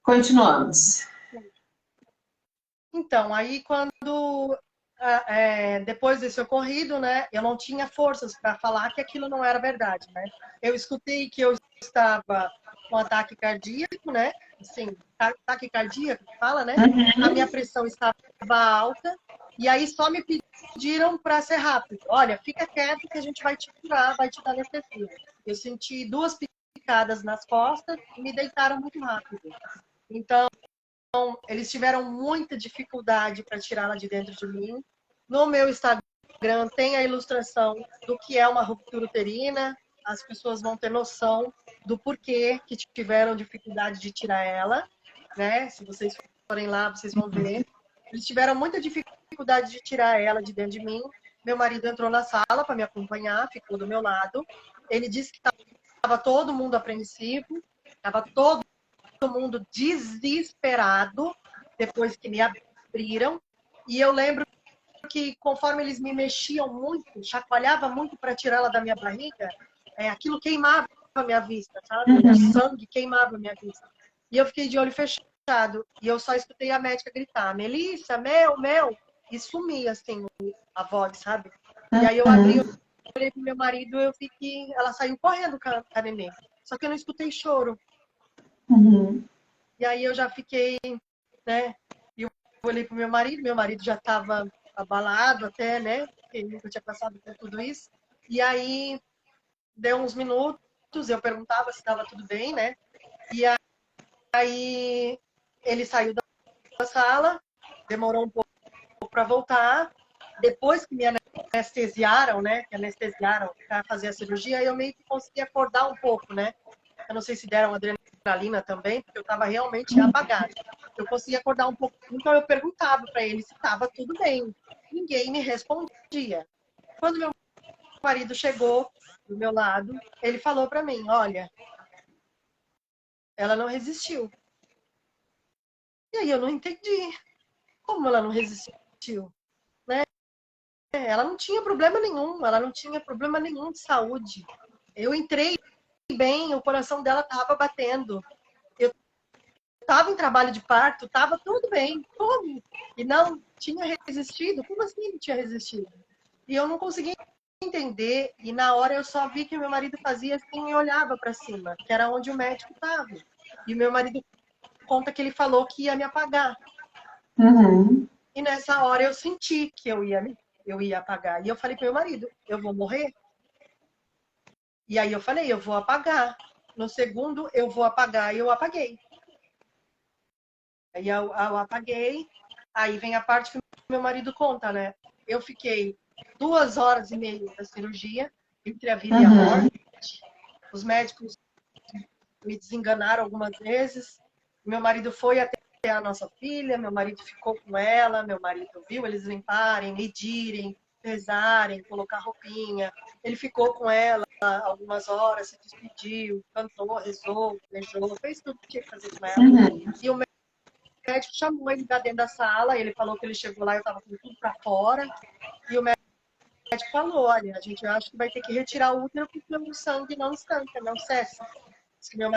Continuamos. Então, aí quando... depois desse ocorrido, né, eu não tinha forças para falar que aquilo não era verdade, né? Eu escutei que eu estava com ataque cardíaco, né? Assim, ataque cardíaco, que fala, né? A minha pressão estava alta e aí só me pediram para ser rápido. Olha, fica quieto que a gente vai te curar, vai te dar anestesia. Eu senti 2 picadas nas costas e me deitaram muito rápido. Então, eles tiveram muita dificuldade para tirá-la de dentro de mim. No meu Instagram tem a ilustração do que é uma ruptura uterina. As pessoas vão ter noção do porquê que tiveram dificuldade de tirar ela, né? Se vocês forem lá, vocês vão ver. Eles tiveram muita dificuldade de tirar ela de dentro de mim. Meu marido entrou na sala para me acompanhar, ficou do meu lado. Ele disse que estava todo mundo apreensivo. Tava todo mundo desesperado depois que me abriram. E eu lembro que conforme eles me mexiam muito, chacoalhava muito para tirá-la da minha barriga, aquilo queimava a minha vista, sabe? O sangue queimava a minha vista. E eu fiquei de olho fechado. E eu só escutei a médica gritar, Melissa, Mel, Mel. E sumia, assim, a voz, sabe? E aí eu abri, eu olhei pro meu marido, eu vi que ela saiu correndo com a neném. Só que eu não escutei choro. E aí eu já fiquei, né? E eu olhei pro meu marido já estava abalado até, né? Porque ele nunca tinha passado por tudo isso. E aí, deu uns minutos, eu perguntava se estava tudo bem, né? E aí, ele saiu da sala, demorou um pouco para voltar. Depois que me anestesiaram, né? Que anestesiaram para fazer a cirurgia, eu meio que consegui acordar um pouco, né? Eu não sei se deram adrenalina também, porque eu estava realmente apagada. Eu consegui acordar um pouco, então eu perguntava para ele se estava tudo bem. Ninguém me respondia. Quando meu marido chegou do meu lado, ele falou para mim, olha, ela não resistiu. E aí eu não entendi. Como ela não resistiu? Né? Ela não tinha problema nenhum de saúde. Eu entrei bem, o coração dela estava batendo. Eu estava em trabalho de parto, estava tudo bem. Como? E não tinha resistido? Como assim não tinha resistido? E eu não conseguia entender. E na hora eu só vi que meu marido fazia assim e olhava para cima, que era onde o médico estava. E o meu marido conta que ele falou que ia me apagar. E nessa hora eu senti que eu ia apagar. E eu falei para meu marido, eu vou morrer? E aí eu falei, eu vou apagar. No segundo, eu vou apagar. E eu apaguei. Aí eu apaguei. Aí vem a parte que meu marido conta, né? Eu fiquei 2 horas e meia da cirurgia, entre a vida e a morte. Os médicos me desenganaram algumas vezes. Meu marido foi até a nossa filha, meu marido ficou com ela, meu marido viu eles limparem, medirem, pesarem, colocar roupinha. Ele ficou com ela algumas horas, se despediu, cantou, rezou, beijou, fez tudo que tinha que fazer com ela. E o médico chamou ele da dentro da sala, ele falou que ele chegou lá, eu estava com tudo para fora. E o médico falou, olha, a gente acha que vai ter que retirar o útero porque o sangue não estanca, não cessa. Meu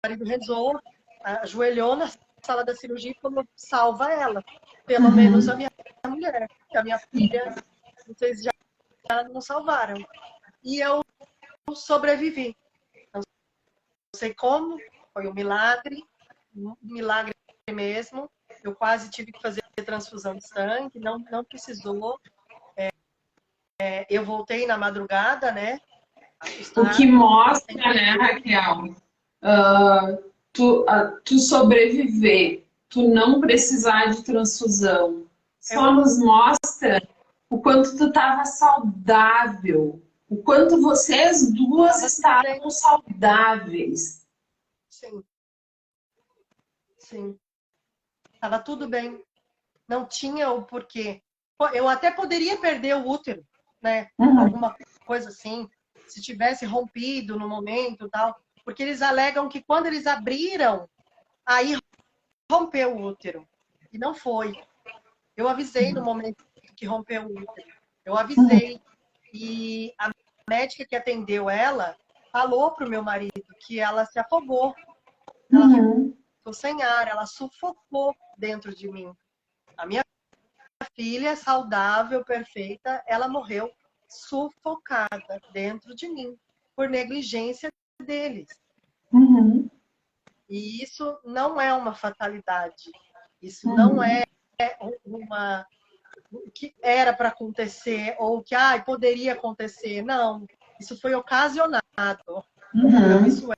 marido rezou, ajoelhou na sala da cirurgia e falou, salva ela. Pelo menos a minha mulher, que a minha filha, vocês já não salvaram. E eu sobrevivi. Não sei como, foi um milagre mesmo. Eu quase tive que fazer transfusão de sangue, não precisou. Eu voltei na madrugada, né? O que mostra, né, Raquel, tu sobreviver, tu não precisar de transfusão, só nos mostra o quanto tu estava saudável, o quanto vocês duas estavam saudáveis. Sim. Sim. Tava tudo bem. Não tinha o porquê. Eu até poderia perder o útero, né? Alguma coisa assim. Se tivesse rompido no momento e tal. Porque eles alegam que quando eles abriram, aí rompeu o útero. E não foi. Eu avisei no momento que rompeu o útero. Eu avisei. E a médica que atendeu ela falou pro meu marido que ela se afogou. Ela ficou sem ar, ela sufocou dentro de mim. A minha filha, saudável, perfeita, ela morreu sufocada dentro de mim por negligência deles. E isso não é uma fatalidade. Isso não é o que era para acontecer ou que poderia acontecer. Não. Isso foi ocasionado. Então, isso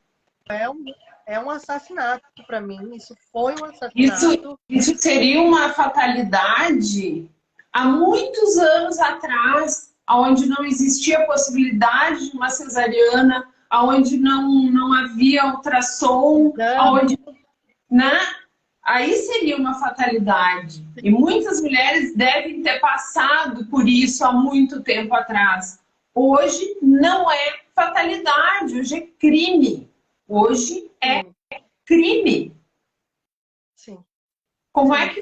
é um assassinato para mim. Isso foi um assassinato. Isso seria uma fatalidade há muitos anos atrás, onde não existia possibilidade de uma cesariana, onde não havia ultrassom, onde, né? Aí seria uma fatalidade. E muitas mulheres devem ter passado por isso há muito tempo atrás. Hoje não é fatalidade, hoje é crime. Hoje é crime. Sim. Como é que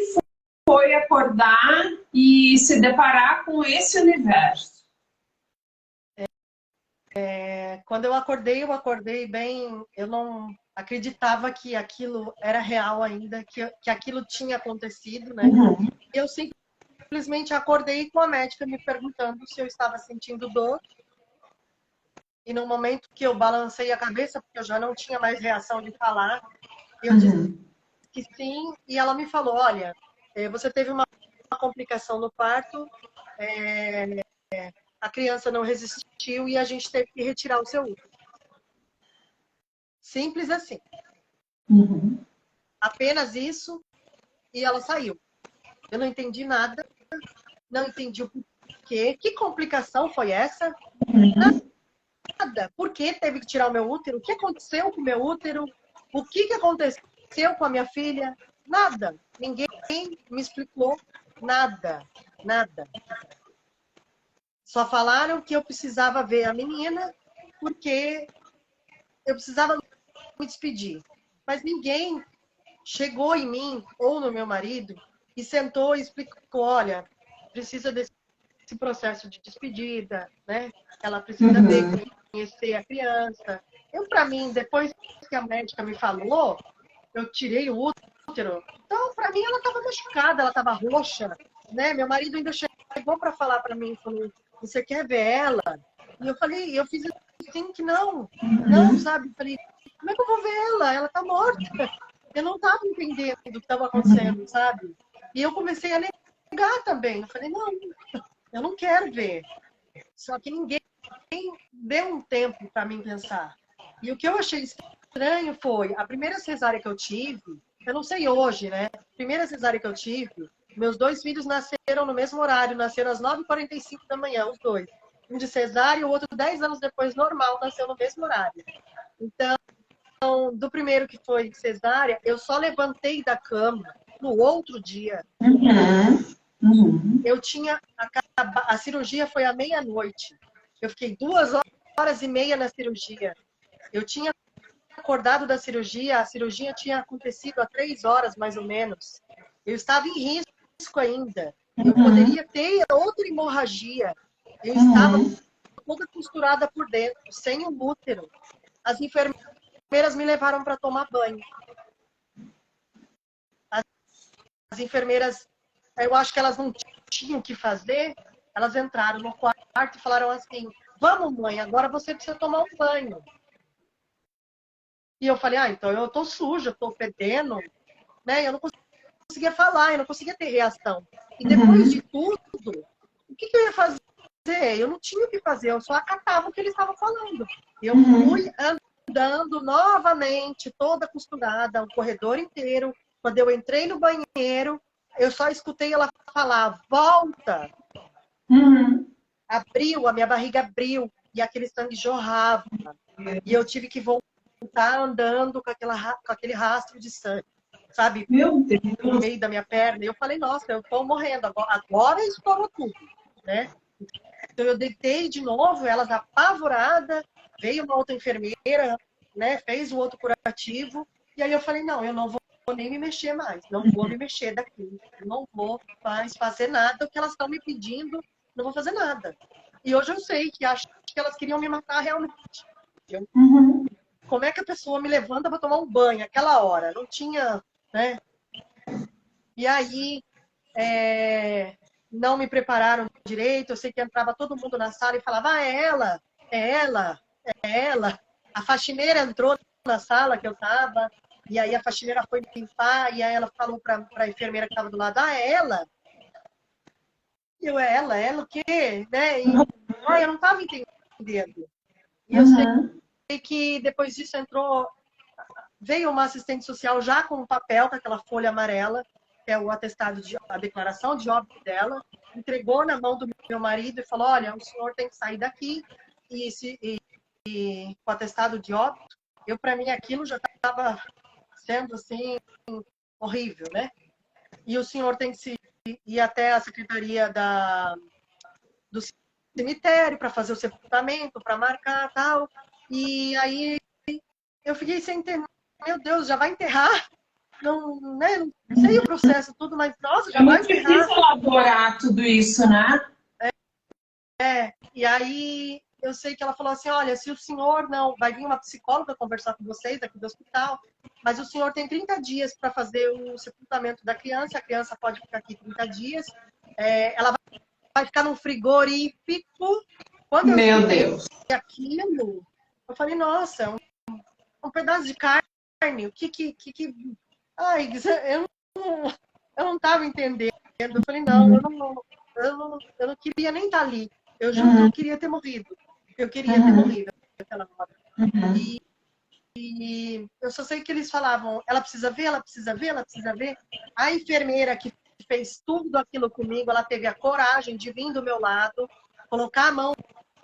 foi acordar e se deparar com esse universo? Quando eu acordei bem, eu não acreditava que aquilo era real ainda, que aquilo tinha acontecido, né? Uhum. Eu simplesmente acordei com a médica me perguntando se eu estava sentindo dor. E no momento que eu balancei a cabeça, porque eu já não tinha mais reação de falar, eu disse que sim, e ela me falou, olha, você teve uma complicação no parto, a criança não resistiu e a gente teve que retirar o seu útero. Simples assim. Uhum. Apenas isso, e ela saiu. Eu não entendi nada, não entendi o porquê. Que complicação foi essa? Nada. Por que teve que tirar o meu útero? O que aconteceu com o meu útero? O que aconteceu com a minha filha? Nada. Ninguém me explicou nada. Nada. Só falaram que eu precisava ver a menina porque eu precisava me despedir. Mas ninguém chegou em mim ou no meu marido e sentou e explicou, olha, precisa desse processo de despedida, né? Ela precisa ver, conhecer a criança. Eu, para mim, depois que a médica me falou, eu tirei o útero. Então, para mim, ela estava machucada, ela estava roxa, né? Meu marido ainda chegou para falar para mim, falou, você quer ver ela? E eu falei, eu fiz assim que não, sabe? Falei, como é que eu vou ver ela? Ela está morta. Eu não estava entendendo o que estava acontecendo, sabe? E eu comecei a negar também. Eu falei, não, eu não quero ver. Só que ninguém deu um tempo para mim pensar. E o que eu achei estranho foi, a primeira cesárea que eu tive, eu não sei hoje, né? A primeira cesárea que eu tive, meus 2 filhos nasceram no mesmo horário, nasceram às 9h45 da manhã, os dois. Um de cesárea e o outro 10 anos depois, normal, nasceu no mesmo horário. Então, do primeiro que foi cesárea, eu só levantei da cama no outro dia. Eu tinha a cirurgia foi à meia-noite. Eu fiquei 2h30 na cirurgia. Eu tinha acordado da cirurgia, a cirurgia tinha acontecido há 3 horas, mais ou menos. Eu estava em risco ainda. Eu poderia ter outra hemorragia. Eu estava toda costurada por dentro, sem o útero. As enfermeiras me levaram para tomar banho. As enfermeiras, eu acho que elas não tinham o que fazer, elas entraram no quarto e falaram assim, vamos mãe, agora você precisa tomar um banho. E eu falei, então eu tô suja, tô fedendo, né? Eu não conseguia falar, eu não conseguia ter reação. E depois de tudo, o que eu ia fazer? Eu não tinha o que fazer, eu só acatava o que eles estavam falando. Eu fui andando novamente, toda costurada, o corredor inteiro. Quando eu entrei no banheiro, eu só escutei ela falar, volta! Abriu, a minha barriga abriu, e aquele sangue jorrava. E eu tive que voltar andando com aquele rastro de sangue, sabe? Meu Deus. No meio da minha perna. E eu falei, nossa, eu tô morrendo, agora estourou tudo, né? Então eu deitei de novo, elas apavoradas, veio uma outra enfermeira, né? Fez o outro curativo, e aí eu falei, não, eu não vou nem me mexer mais, não vou me mexer daqui, não vou mais fazer nada, o que elas estão me pedindo, não vou fazer nada. E hoje eu sei que acho que elas queriam me matar realmente. Como é que a pessoa me levanta para tomar um banho aquela hora? Não tinha, né? E aí, não me prepararam direito. Eu sei que entrava todo mundo na sala e falava, é ela, é ela, é ela. A faxineira entrou na sala que eu estava, e aí a faxineira foi limpar, e aí ela falou para a enfermeira que estava do lado, é ela. E eu, ela o quê? Né? E, eu não estava entendendo. E eu sei que depois disso veio uma assistente social já com um papel, com aquela folha amarela, que é o atestado, a declaração de óbito dela, entregou na mão do meu marido e falou, olha, o senhor tem que sair daqui e com o atestado de óbito. Para mim, aquilo já estava sendo, assim, horrível, né? E o senhor tem que ir até a secretaria do cemitério para fazer o sepultamento, para marcar tal. E aí eu fiquei sem entender meu Deus, já vai enterrar? Não, né? Não sei o processo tudo, mas nossa, já É vai muito enterrar. difícil elaborar tudo isso, né? E aí eu sei que ela falou assim, olha, se o senhor não... Vai vir uma psicóloga conversar com vocês aqui do hospital, mas o senhor tem 30 dias para fazer o sepultamento da criança, a criança pode ficar aqui 30 dias, ela vai ficar num frigorífico. Quando eu Meu escutei Deus. aquilo, eu falei, nossa, um pedaço de carne, o que... Ai, eu não estava entendendo. Eu falei, não, eu não queria nem estar ali. Eu juro que eu queria ter morrido. Eu queria ter morrido naquela hora. E eu só sei que eles falavam, ela precisa ver, ela precisa ver, ela precisa ver. A enfermeira que fez tudo aquilo comigo, ela teve a coragem de vir do meu lado, colocar a mão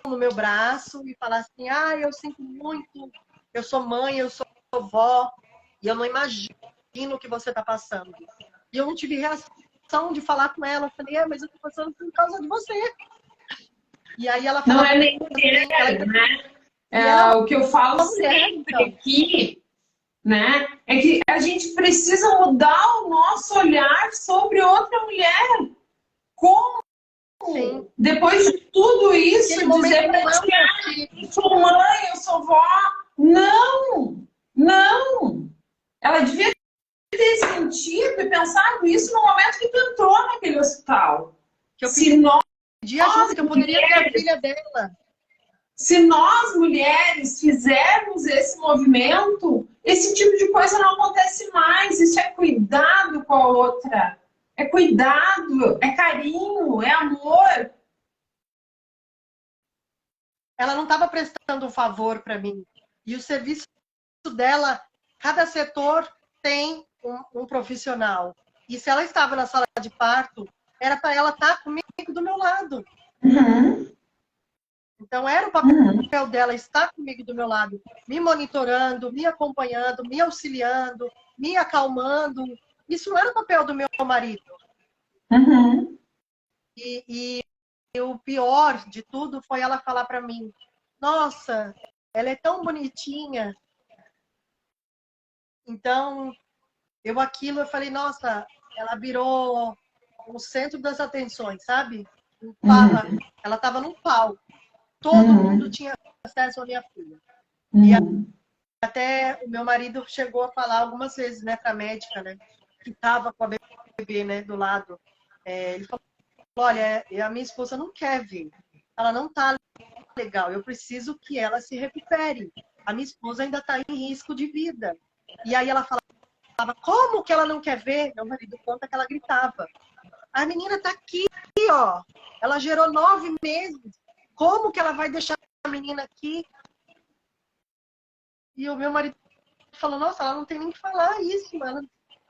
no meu braço e falar assim, eu sinto muito, eu sou mãe, eu sou vó, e eu não imagino o que você está passando. E eu não tive reação de falar com ela. Eu falei, mas eu tô passando por causa de você. E aí ela falou... Não é nem mulher, né? O que eu falo sempre aqui, né? É que a gente precisa mudar o nosso olhar sobre outra mulher. Como? Sim. Depois de tudo isso, dizer pra ti, eu sou mãe, eu sou vó. Não! Não! Ela devia ter sentido e pensado isso no momento que tu entrou naquele hospital. Que eu pedi ajuda, que eu poderia ter a filha dela. Se nós, mulheres, fizermos esse movimento, esse tipo de coisa não acontece mais. Isso é cuidado com a outra. É cuidado, é carinho, é amor. Ela não estava prestando um favor para mim. E o serviço dela, cada setor tem um profissional. E se ela estava na sala de parto, era para ela estar comigo do meu lado. Então era o papel dela estar comigo do meu lado, me monitorando, me acompanhando, me auxiliando, me acalmando. Isso não era o papel do meu marido. E o pior de tudo foi ela falar para mim, nossa, ela é tão bonitinha. Então, eu falei, nossa, ela virou o centro das atenções, sabe? Ela estava num palco. Todo mundo tinha acesso à minha filha. E até o meu marido chegou a falar algumas vezes, né, para a médica, né, que estava com a bebê, né, do lado. Ele falou, olha, a minha esposa não quer vir. Ela não está legal. Eu preciso que ela se recupere. A minha esposa ainda está em risco de vida. E aí ela falava, como que ela não quer ver? Meu marido conta que ela gritava. A menina está aqui, ó. Ela gerou 9 meses. Como que ela vai deixar a menina aqui? E o meu marido falou, nossa, ela não tem nem que falar isso.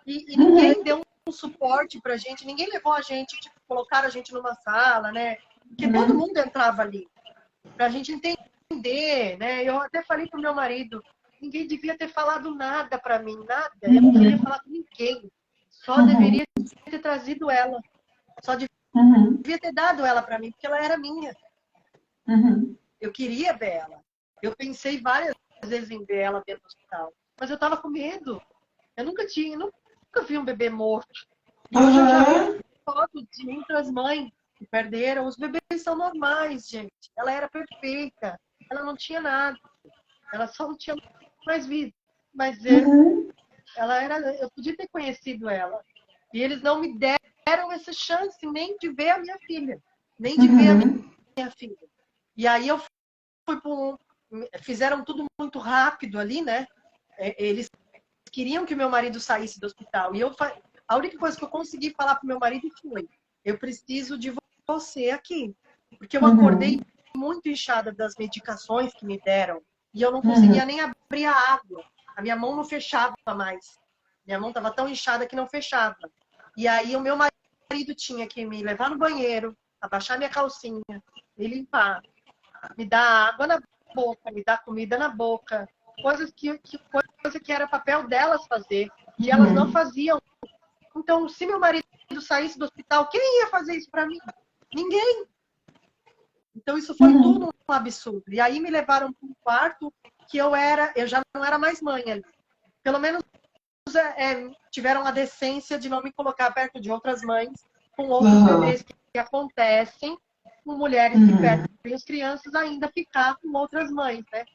E ninguém deu um suporte pra gente, ninguém levou a gente, tipo, colocaram a gente numa sala, né? Porque todo mundo entrava ali. Pra gente entender, né? Eu até falei pro meu marido, ninguém devia ter falado nada pra mim, nada. Eu não queria falar com ninguém. Só deveria ter trazido ela. Só devia ter dado ela pra mim, porque ela era minha. Eu queria ver ela. Eu pensei várias vezes em ver ela dentro do hospital. Mas eu tava com medo. Eu nunca vi um bebê morto. E hoje eu já vi foto de outras mães que perderam. Os bebês são normais, gente. Ela era perfeita. Ela não tinha nada. Ela só não tinha mais vida. Mas eu podia ter conhecido ela. E eles não me deram essa chance nem de ver a minha filha. Nem de ver a minha filha. E aí eu fui fizeram tudo muito rápido ali, né? Eles queriam que o meu marido saísse do hospital. E a única coisa que eu consegui falar pro meu marido foi, eu preciso de você aqui. Porque eu acordei muito inchada das medicações que me deram. E eu não conseguia nem abrir a água. A minha mão não fechava mais. Minha mão estava tão inchada que não fechava. E aí o meu marido tinha que me levar no banheiro, abaixar minha calcinha, me limpar, me dar água na boca, me dar comida na boca. Coisa que era papel delas fazer. E elas não faziam. Então, se meu marido saísse do hospital, quem ia fazer isso para mim? Ninguém. Então, isso foi tudo um absurdo. E aí me levaram para um quarto que eu já não era mais mãe ali. pelo menos tiveram a decência de não me colocar perto de outras mães com outros bebês que acontecem com mulheres que perdem as crianças ainda ficar com outras mães, né?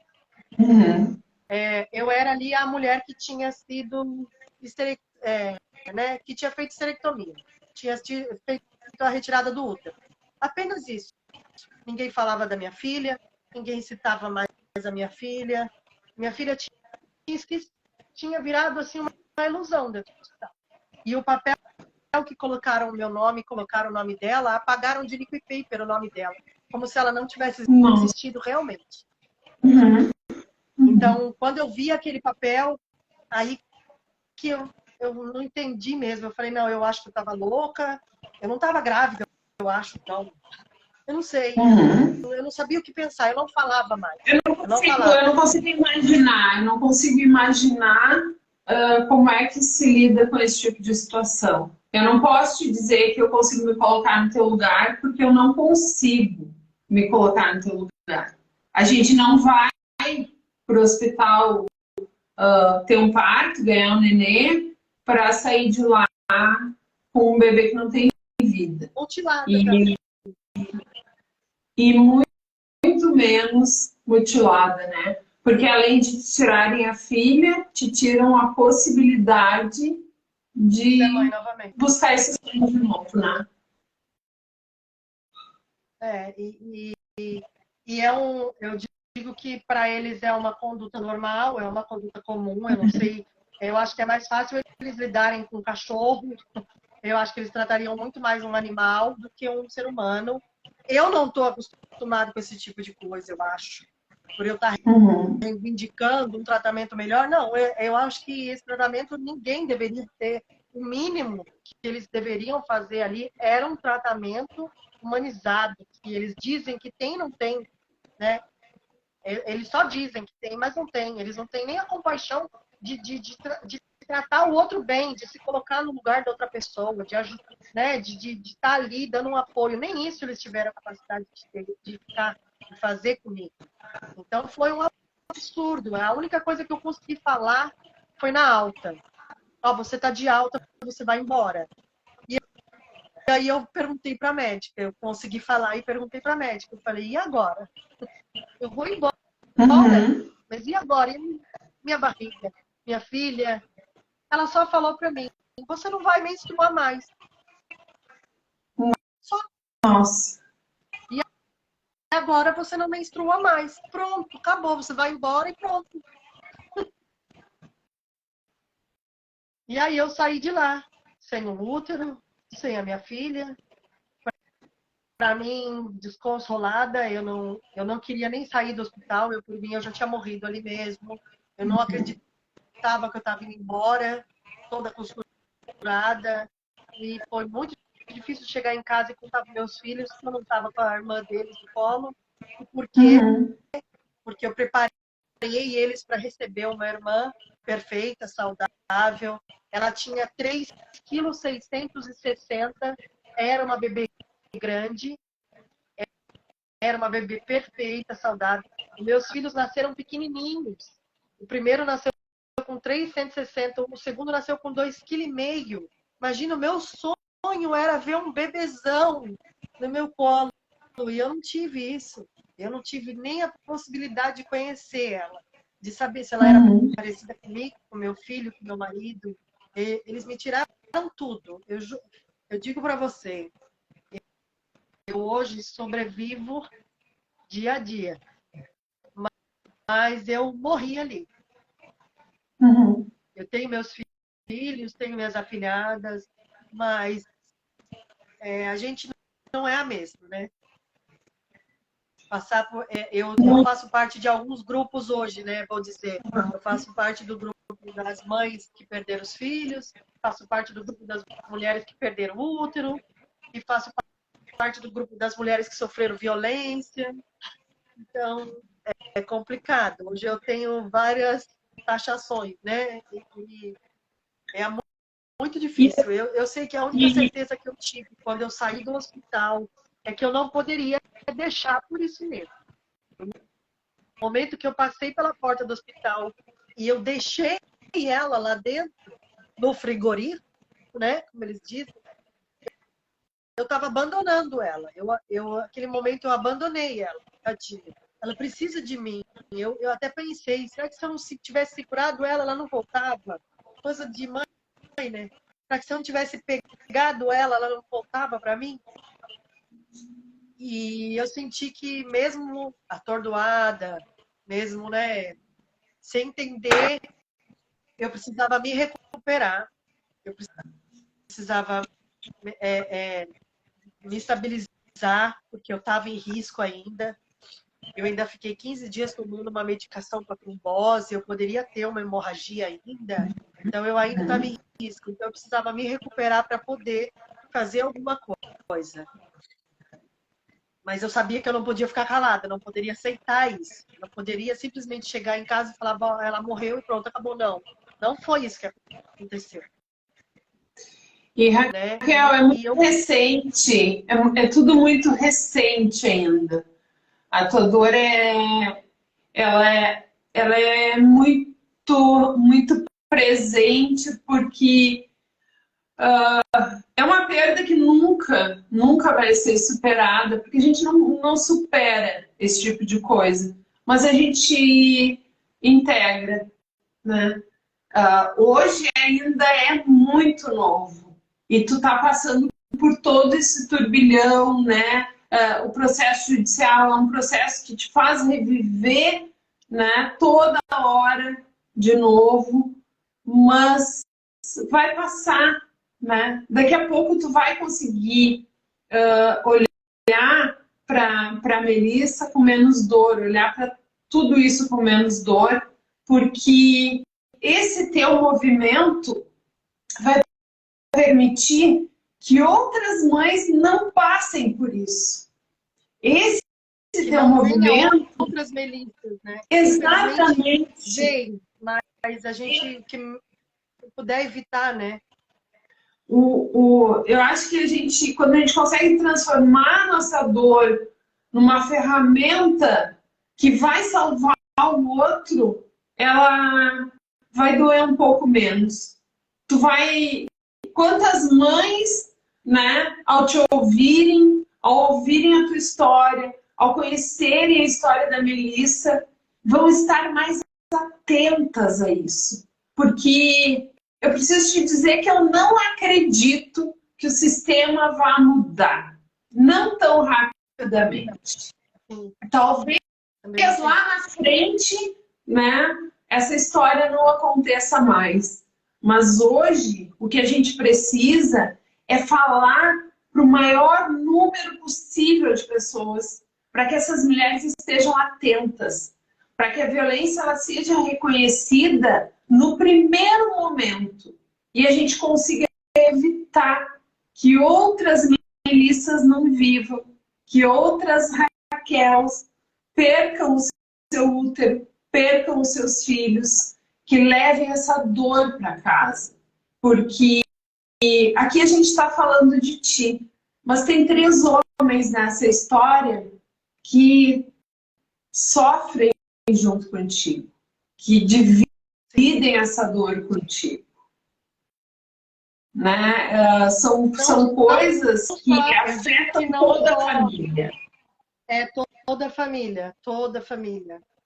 Eu era ali a mulher que tinha sido né, que tinha feito esterectomia, tinha feito a retirada do útero. Apenas isso. Ninguém falava da minha filha, ninguém citava mais a minha filha. Minha filha tinha virado assim uma ilusão dentro do hospital. E o papel que colocaram o meu nome, colocaram o nome dela, apagaram de liquid paper o nome dela, como se ela não tivesse existido realmente. Então, quando eu vi aquele papel, aí que eu não entendi mesmo. Eu falei, não, eu acho que eu estava louca, eu não estava grávida, eu acho, não. Eu não sei, eu não sabia o que pensar, eu não falava mais. Eu não consigo imaginar como é que se lida com esse tipo de situação. Eu não posso te dizer que eu consigo me colocar no teu lugar, porque eu não consigo me colocar no teu lugar. A gente não vai para o hospital ter um parto, ganhar um nenê, para sair de lá com um bebê que não tem vida. Mutilada. E muito menos mutilada, né? Porque além de te tirarem a filha, te tiram a possibilidade de buscar esse sonho de novo, né? Eu digo que para eles é uma conduta normal, é uma conduta comum, eu não sei, eu acho que é mais fácil eles lidarem com um cachorro, eu acho que eles tratariam muito mais um animal do que um ser humano. Eu não estou acostumado com esse tipo de coisa, eu acho. Por eu estar reivindicando um tratamento melhor, não, eu acho que esse tratamento ninguém deveria ter. O mínimo que eles deveriam fazer ali era um tratamento humanizado, que eles dizem que tem, não tem, né? Eles só dizem que tem, mas não tem. Eles não têm nem a compaixão de tratar o outro bem, de se colocar no lugar da outra pessoa, de estar ali dando um apoio. Nem isso eles tiveram a capacidade de fazer comigo. Então foi um absurdo. A única coisa que eu consegui falar foi na alta. Você tá de alta, você vai embora. E aí eu perguntei para a médica, eu consegui falar e perguntei para a médica. Eu falei, e agora? Eu vou embora. Mas e agora? E minha barriga? Minha filha? Ela só falou para mim, você não vai menstruar mais. Só. Nossa. E agora você não menstrua mais. Pronto, acabou. Você vai embora e pronto. E aí eu saí de lá, sem o útero, sem a minha filha. Para mim, desconsolada, eu não queria nem sair do hospital. Por mim, eu já tinha morrido ali mesmo. Eu não acreditava que eu estava indo embora, toda costurada. E foi muito difícil chegar em casa e contar para meus filhos que eu não estava com a irmã deles no colo. Por quê? Porque eu preparei eles para receber uma irmã perfeita, saudável. Ela tinha 3,660 kg, era uma bebê grande, era uma bebê perfeita, saudável. E meus filhos nasceram pequenininhos. O primeiro nasceu com 360, o segundo nasceu com 2,5 kg. Imagina, o meu sonho era ver um bebezão no meu colo. E eu não tive isso. Eu não tive nem a possibilidade de conhecer ela, de saber se ela era parecida comigo, com meu filho, com meu marido. Eles me tiraram tudo. Eu digo para você, eu hoje sobrevivo dia a dia. Mas eu morri ali. Eu tenho meus filhos, tenho minhas afilhadas, mas a gente não é a mesma, né? Eu faço parte de alguns grupos hoje, né? Vou dizer, eu faço parte do grupo das mães que perderam os filhos, faço parte do grupo das mulheres que perderam o útero, e faço parte do grupo das mulheres que sofreram violência. Então, é complicado. Hoje eu tenho várias taxações, né? E é muito difícil. Eu sei que a única certeza que eu tive quando eu saí do hospital é que eu não poderia deixar por isso mesmo. No momento que eu passei pela porta do hospital e eu deixei ela lá dentro, no frigorífico, né? Como eles dizem. Eu estava abandonando ela. Aquele momento eu abandonei ela, tadinha. Ela precisa de mim. Eu até pensei, será que se eu não tivesse segurado ela, ela não voltava? Coisa de mãe, né? Será que se eu não tivesse pegado ela, ela não voltava para mim? E eu senti que mesmo atordoada, mesmo, né, sem entender, eu precisava me recuperar. Eu precisava me estabilizar, porque eu estava em risco ainda. Eu ainda fiquei 15 dias tomando uma medicação para trombose, eu poderia ter uma hemorragia ainda. Então, eu ainda estava em risco. Então, eu precisava me recuperar para poder fazer alguma coisa. Mas eu sabia que eu não podia ficar calada, não poderia aceitar isso. Não poderia simplesmente chegar em casa e falar, bom, ela morreu e pronto, acabou. Não. Não foi isso que aconteceu. E Né? Raquel, é muito recente, é tudo muito recente ainda. A tua dor ela é muito presente porque é uma perda que nunca vai ser superada, porque a gente não supera esse tipo de coisa, mas a gente integra, né? Hoje ainda é muito novo e tu tá passando por todo esse turbilhão, né? O processo judicial é um processo que te faz reviver, né, toda hora de novo, mas vai passar, né? Daqui a pouco tu vai conseguir olhar para a Melissa com menos dor, olhar para tudo isso com menos dor, porque esse teu movimento vai permitir que outras mães não passem por isso. Esse teu movimento... outras Melissas, né? Exatamente. Vem, mas a gente que puder evitar, né? Eu acho que quando a gente consegue transformar a nossa dor numa ferramenta que vai salvar o outro, ela vai doer um pouco menos. Quantas mães, né, ao ouvirem a tua história, ao conhecerem a história da Melissa, vão estar mais atentas a isso. Porque eu preciso te dizer que eu não acredito que o sistema vá mudar. Não tão rapidamente. Talvez lá na frente, né, essa história não aconteça mais. Mas hoje, o que a gente precisa é falar para o maior número possível de pessoas, para que essas mulheres estejam atentas, para que a violência ela seja reconhecida no primeiro momento e a gente consiga evitar que outras Melissas não vivam, que outras Raquels percam o seu útero, percam os seus filhos, que levem essa dor para casa. Porque aqui a gente está falando de ti, mas tem 3 homens nessa história que sofrem junto contigo, que dividem essa dor contigo. Né? São coisas que afetam toda a família. É toda a família.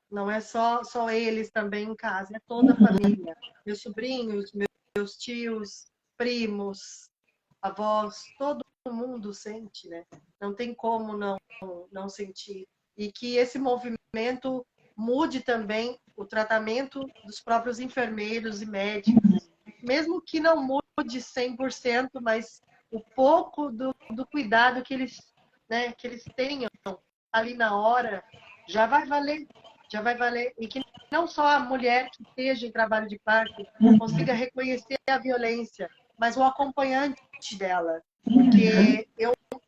Não é só eles também em casa, é toda a família. Meus sobrinhos, meus tios, primos, avós, todo mundo sente, né? Não tem como não sentir. E que esse movimento mude também o tratamento dos próprios enfermeiros e médicos. Mesmo que não mude 100%, mas o pouco do cuidado que eles, né, que eles tenham ali na hora, já vai valer. E que não só a mulher que esteja em trabalho de parto consiga reconhecer a violência, mas o acompanhante dela. Porque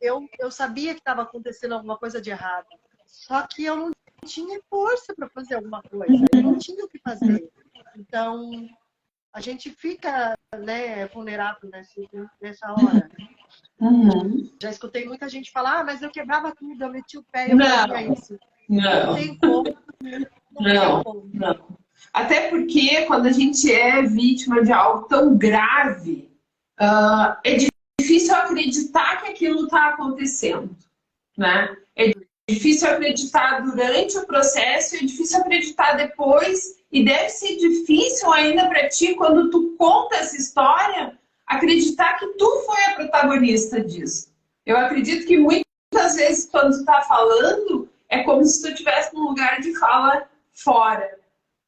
eu sabia que estava acontecendo alguma coisa de errado. Só que eu não tinha força para fazer alguma coisa. Eu não tinha o que fazer. Então, a gente fica, né, vulnerável nessa hora. Já escutei muita gente falar, mas eu quebrava tudo, eu metia o pé, eu fazia isso. Não tem como. Não. Até porque quando a gente é vítima de algo tão grave, é difícil acreditar que aquilo está acontecendo, né? É difícil acreditar durante o processo, é difícil acreditar depois, e deve ser difícil ainda para ti, quando tu conta essa história, acreditar que tu foi a protagonista disso. Eu acredito que muitas vezes, quando tu está falando, é como se tu estivesse num lugar de fala fora,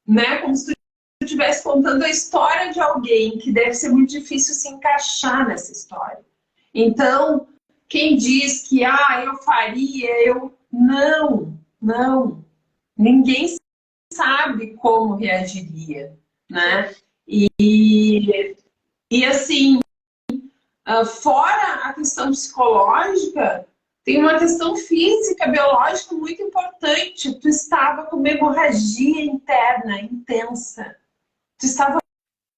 né? Como se tu estivesse contando a história de alguém, que deve ser muito difícil se encaixar nessa história. Então, quem diz que eu faria, eu. Não, não. Ninguém sabe como reagiria, né? E assim, fora a questão psicológica, tem uma questão física, biológica muito importante. Tu estava com uma hemorragia interna intensa. Tu estava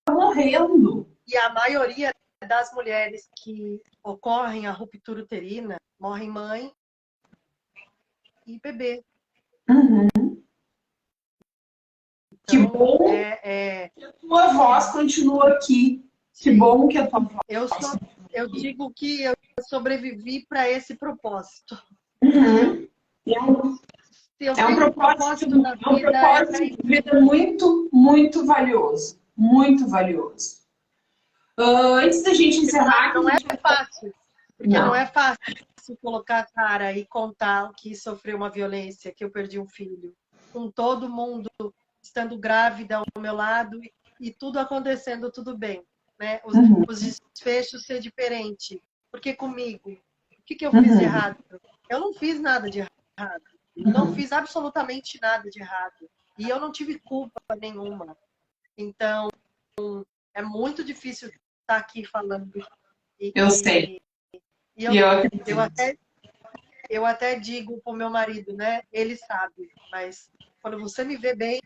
morrendo. E a maioria das mulheres que ocorrem a ruptura uterina morrem mãe e bebê. Uhum. Então, que bom que a tua voz continua aqui. Que bom que a tua voz... Eu digo que eu sobrevivi para esse propósito. Uhum. É um propósito de vida muito, muito valioso. Muito valioso. Antes da gente encerrar... Não é fácil. Porque não é fácil colocar a cara e contar que sofreu uma violência, que eu perdi um filho. Com todo mundo estando grávida ao meu lado e tudo acontecendo, tudo bem. Né? Os desfechos ser diferente. Porque comigo, o que eu fiz de errado? Eu não fiz nada de errado. Não fiz absolutamente nada de errado. E eu não tive culpa nenhuma. Então, é muito difícil estar aqui falando. Eu sei. Eu até digo pro meu marido, né? Ele sabe. Mas quando você me vê bem,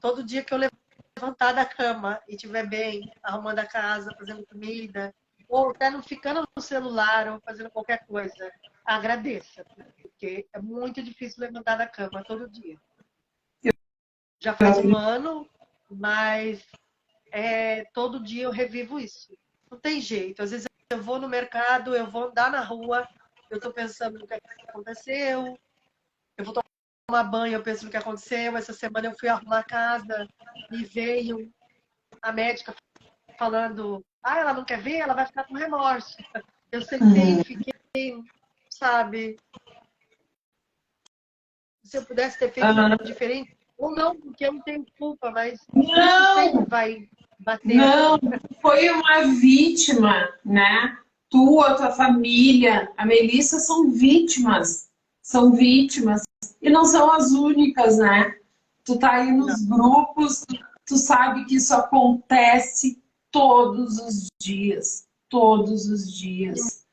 todo dia que eu levantar da cama e estiver bem, arrumando a casa, fazendo comida, ou até não ficando no celular ou fazendo qualquer coisa, agradeça. Porque é muito difícil levantar da cama todo dia. Já faz um ano, mas todo dia eu revivo isso. Não tem jeito. Às vezes eu vou no mercado, eu vou andar na rua, eu tô pensando no que aconteceu, eu vou tomar banho, eu penso no que aconteceu. Essa semana eu fui arrumar a casa e veio a médica falando, ela não quer ver, ela vai ficar com remorso. Eu sentei e fiquei, sabe? Se eu pudesse ter feito diferente, ou não, porque eu não tenho culpa, mas não vai bater. Não, foi uma vítima, né? Tu, a tua família, a Melissa são vítimas. São vítimas. E não são as únicas, né? Tu tá aí nos grupos, tu sabe que isso acontece todos os dias. Todos os dias.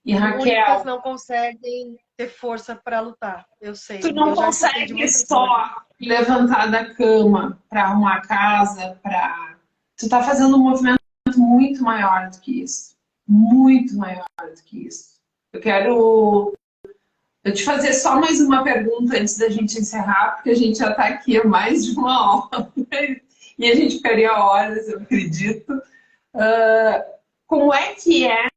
E Raquel... Muitas não conseguem ter força para lutar, eu sei. Tu não consegue só levantar da cama para arrumar a casa, para... Tu tá fazendo um movimento muito maior do que isso. Muito maior do que isso. Eu quero te fazer só mais uma pergunta antes da gente encerrar, porque a gente já está aqui há mais de uma hora. E a gente ficaria horas, eu acredito. Como é que é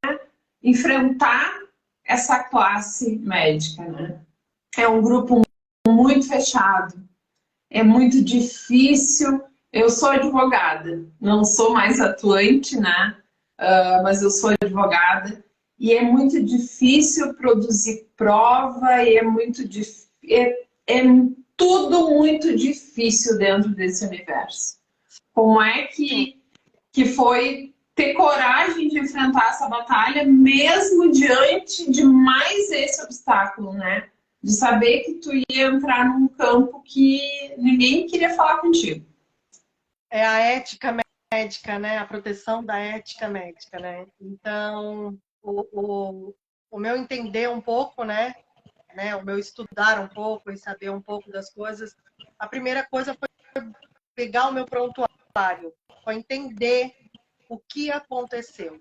enfrentar essa classe médica, né? É um grupo muito fechado. É muito difícil. Eu sou advogada, não sou mais atuante, né? Mas eu sou advogada e é muito difícil produzir prova e é tudo muito difícil dentro desse universo. Como é que foi ter coragem de enfrentar essa batalha mesmo diante de mais esse obstáculo, né? De saber que tu ia entrar num campo que ninguém queria falar contigo. É a ética médica, né? A proteção da ética médica, né? Então, o meu entender um pouco, né? O meu estudar um pouco e saber um pouco das coisas, a primeira coisa foi pegar o meu prontuário, foi entender o que aconteceu.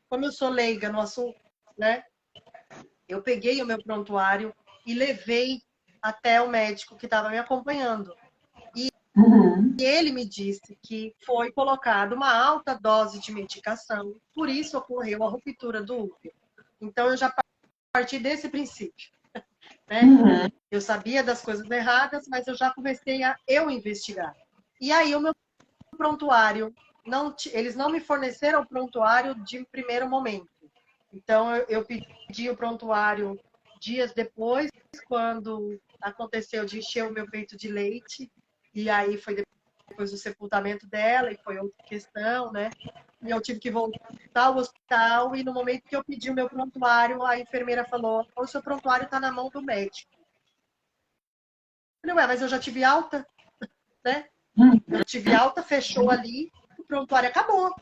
Como eu sou leiga no assunto, né? Eu peguei o meu prontuário e levei até o médico que estava me acompanhando. Uhum. E ele me disse que foi colocada uma alta dose de medicação, por isso ocorreu a ruptura do útero. Então, eu já parti desse princípio, né? Uhum. Eu sabia das coisas erradas, mas eu já comecei a eu investigar. E aí, o meu prontuário, eles não me forneceram o prontuário de primeiro momento. Então, eu pedi o prontuário dias depois, quando aconteceu de encher o meu peito de leite, e aí foi depois do sepultamento dela, e foi outra questão, né? E eu tive que voltar ao hospital, e no momento que eu pedi o meu prontuário, a enfermeira falou: o seu prontuário está na mão do médico. Eu falei, ué, mas eu já tive alta, né? Eu tive alta, fechou ali, o prontuário acabou.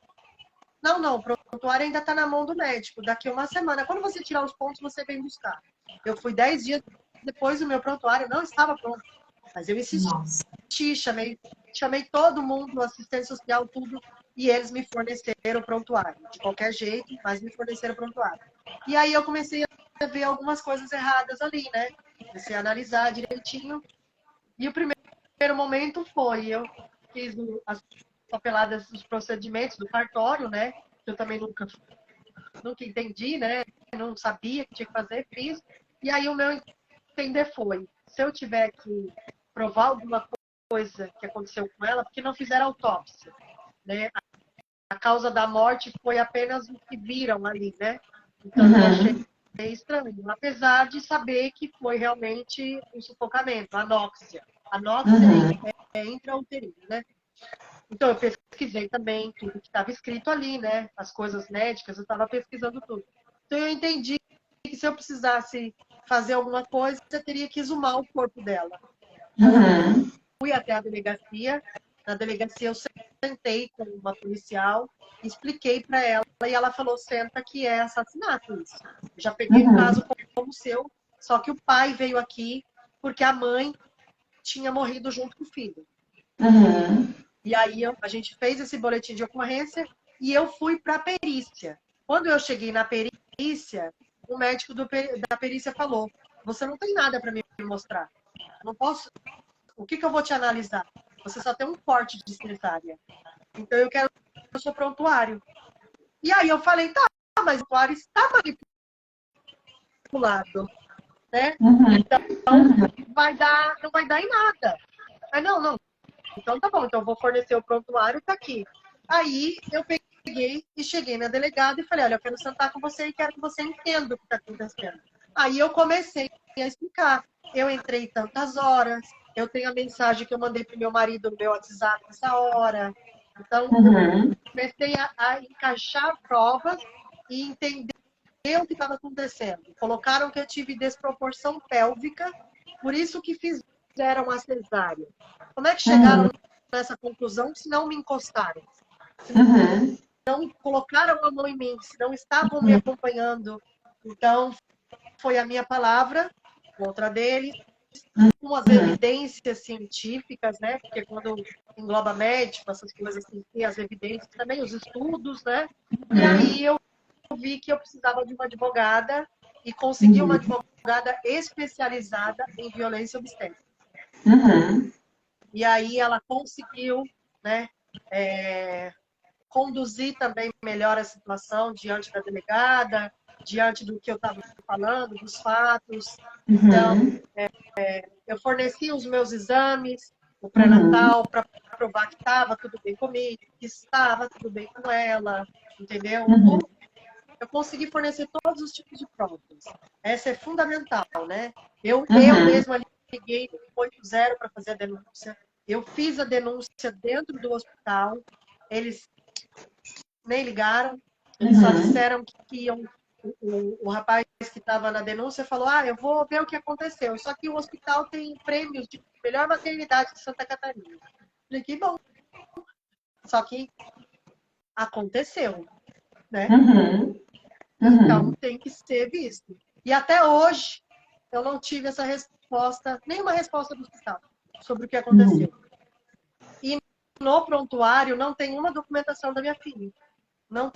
Não, o prontuário ainda está na mão do médico. Daqui a uma semana, quando você tirar os pontos, você vem buscar. Eu fui 10 dias depois, o meu prontuário não estava pronto. Mas eu insisti, Nossa. chamei todo mundo, assistência social, tudo, e eles me forneceram o prontuário. De qualquer jeito, mas me forneceram o prontuário. E aí eu comecei a ver algumas coisas erradas ali, né? Comecei a analisar direitinho. E o primeiro momento foi, eu fiz as papeladas dos procedimentos do cartório, né? Eu também nunca entendi, né? Não sabia que tinha que fazer, fiz. E aí o meu entender foi, se eu tiver que provar alguma coisa que aconteceu com ela, porque não fizeram autópsia, né? A causa da morte foi apenas o que viram ali, né? Então eu achei estranho, apesar de saber que foi realmente um sufocamento, anóxia. Anóxia é intrauterina, né? Então, eu pesquisei também tudo que estava escrito ali, né? As coisas médicas, eu estava pesquisando tudo. Então, eu entendi que se eu precisasse fazer alguma coisa, eu teria que exumar o corpo dela. Então, eu fui até a delegacia. Na delegacia, eu sentei com uma policial, expliquei para ela, e ela falou, senta que é assassinato isso. Eu já peguei o caso como o seu, só que o pai veio aqui porque a mãe tinha morrido junto com o filho. E aí a gente fez esse boletim de ocorrência e eu fui para a perícia. Quando eu cheguei na perícia, o médico da perícia falou: você não tem nada para me mostrar. Não posso. O que eu vou te analisar? Você só tem um corte de cesárea. Então eu quero o seu prontuário. E aí eu falei: tá, mas o prontuário está manipulado, né? Então não vai dar em nada. Mas não. Então tá bom, então eu vou fornecer o prontuário, tá aqui. Aí eu peguei e cheguei na delegada e falei, olha, eu quero sentar com você e quero que você entenda o que está acontecendo. Aí eu comecei a explicar. Eu entrei tantas horas, eu tenho a mensagem que eu mandei pro meu marido no meu WhatsApp nessa hora. Então, eu comecei a encaixar provas e entender o que estava acontecendo. Colocaram que eu tive desproporção pélvica, por isso que fizeram a cesárea. Como é que chegaram nessa conclusão se não me encostaram? Se não colocaram a mão em mim, se não estavam me acompanhando. Então, foi a minha palavra contra deles, com as evidências científicas, né? Porque quando engloba médico, essas coisas assim, tem as evidências também, os estudos, né? E aí eu vi que eu precisava de uma advogada e consegui uma advogada especializada em violência obstétrica. E aí ela conseguiu, né, conduzir também melhor a situação diante da delegada, diante do que eu estava falando, dos fatos. Então, eu forneci os meus exames, o pré-natal, para provar que estava tudo bem comigo, que estava tudo bem com ela, entendeu? Eu consegui fornecer todos os tipos de provas. Essa é fundamental, né? Eu mesma liguei no 80 para fazer a denúncia. Eu fiz a denúncia dentro do hospital. Eles nem ligaram. Eles só disseram que iam. O rapaz que estava na denúncia falou: eu vou ver o que aconteceu. Só que o hospital tem prêmios de melhor maternidade de Santa Catarina. Falei, que bom. Só que aconteceu, né? Então tem que ser visto. E até hoje eu não tive essa resposta, nenhuma resposta do hospital sobre o que aconteceu. E no prontuário não tem uma documentação da minha filha. Não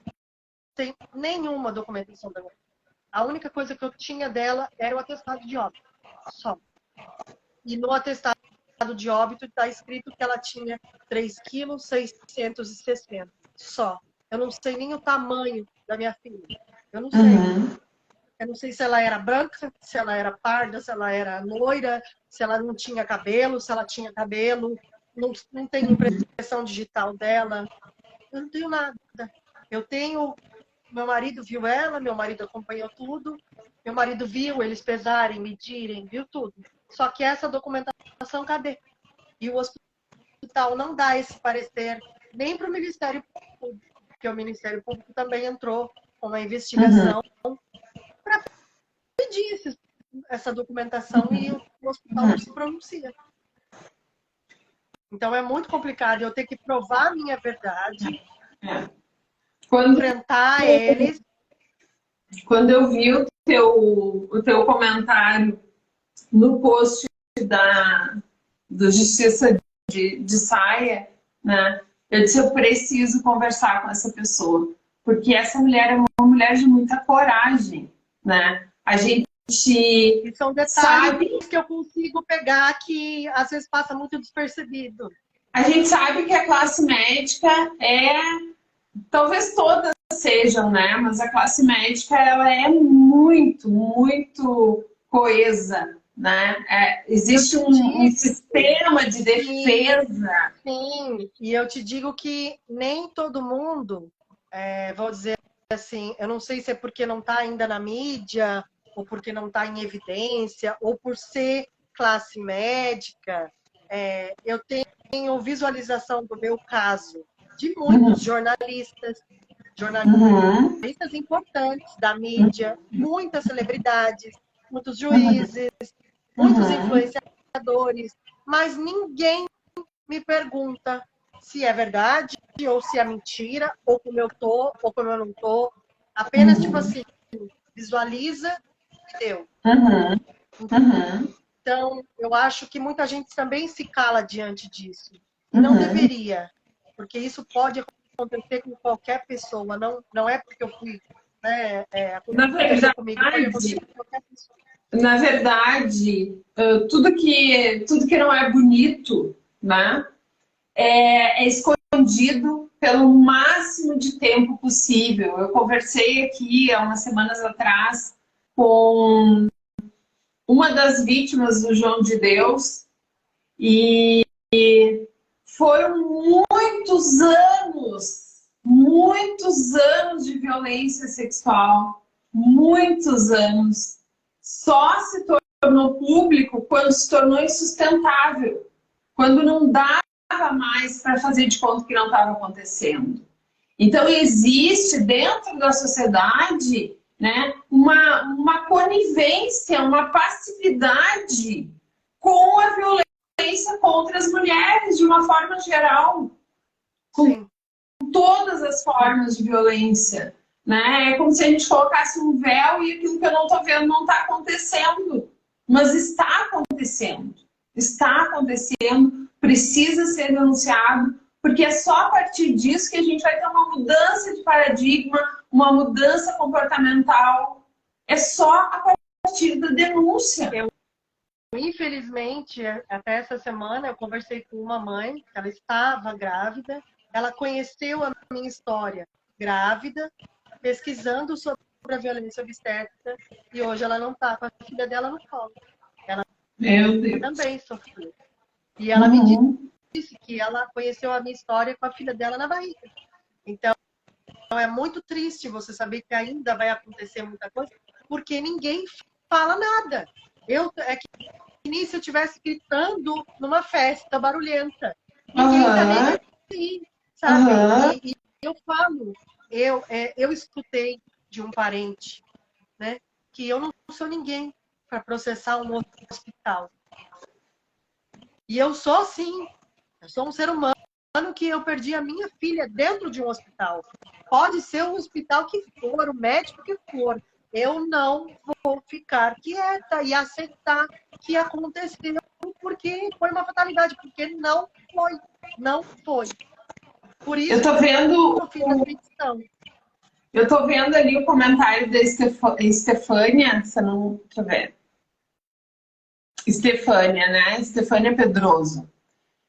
tem nenhuma documentação da minha filha. A única coisa que eu tinha dela era o atestado de óbito. Só. E no atestado de óbito está escrito que ela tinha 3,660 kg só. Eu não sei nem o tamanho da minha filha. Eu não sei. Uhum. Eu não sei se ela era branca, se ela era parda, se ela era loira, se ela não tinha cabelo, se ela tinha cabelo. Não tenho impressão digital dela. Eu não tenho nada. Eu tenho... Meu marido viu ela, meu marido acompanhou tudo. Meu marido viu eles pesarem, medirem, viu tudo. Só que essa documentação, cadê? E o hospital não dá esse parecer nem para o Ministério Público, porque o Ministério Público também entrou com uma investigação para pedir essa documentação e o hospital não se pronuncia. Então é muito complicado eu ter que provar a minha verdade, enfrentar eles. Quando eu vi o teu comentário no post do Justiça de Saia, né? Eu disse, eu preciso conversar com essa pessoa, porque essa mulher é uma mulher de muita coragem, né? A gente E são detalhes sabe que eu consigo pegar que às vezes passa muito despercebido. A gente sabe que a classe médica talvez todas sejam, né? Mas a classe médica, ela é muito, muito coesa, né? Existe um sistema de defesa. Sim, e eu te digo que nem todo mundo, vou dizer assim, eu não sei se é porque não está ainda na mídia, ou porque não está em evidência, ou por ser classe médica, eu tenho visualização do meu caso de muitos jornalistas importantes da mídia, muitas celebridades, muitos juízes, muitos influenciadores, mas ninguém me pergunta se é verdade ou se é mentira, ou como eu tô, ou como eu não tô. Apenas, tipo assim, visualiza e deu. Então, eu acho que muita gente também se cala diante disso. E não deveria, porque isso pode acontecer com qualquer pessoa. Não é porque eu fui... Na verdade, tudo que não é bonito, né, é escondido pelo máximo de tempo possível. Eu conversei aqui há umas semanas atrás com uma das vítimas do João de Deus e foram muitos anos de violência sexual, muitos anos. Só se tornou público quando se tornou insustentável, quando não dava mais para fazer de conta que não estava acontecendo. Então existe dentro da sociedade, né, uma conivência, uma passividade com a violência contra as mulheres de uma forma geral. Com todas as formas de violência, né? É como se a gente colocasse um véu e aquilo que eu não estou vendo não está acontecendo. Mas está acontecendo. Está acontecendo, precisa ser denunciado, porque é só a partir disso que a gente vai ter uma mudança de paradigma, uma mudança comportamental. É só a partir da denúncia. Infelizmente, até essa semana, eu conversei com uma mãe, ela estava grávida, ela conheceu a minha história grávida, pesquisando sobre a violência obstétrica, e hoje ela não está com a filha dela no colo. Ela também sofreu. E ela me disse que ela conheceu a minha história com a filha dela na barriga. Então, é muito triste você saber que ainda vai acontecer muita coisa, porque ninguém fala nada. É que nem se eu estivesse gritando numa festa barulhenta. Ninguém está nem aí, sabe? E eu falo, eu escutei de um parente, né, que eu não sou ninguém para processar um hospital. E eu sou sim, eu sou um ser humano que eu perdi a minha filha dentro de um hospital. Pode ser o hospital que for, o médico que for. Eu não vou ficar quieta e aceitar que aconteceu porque foi uma fatalidade, porque não foi. Por isso eu tô vendo eu fiz a petição. Eu tô vendo ali o comentário da Estefânia, deixa eu ver. Estefânia, né? Estefânia Pedroso.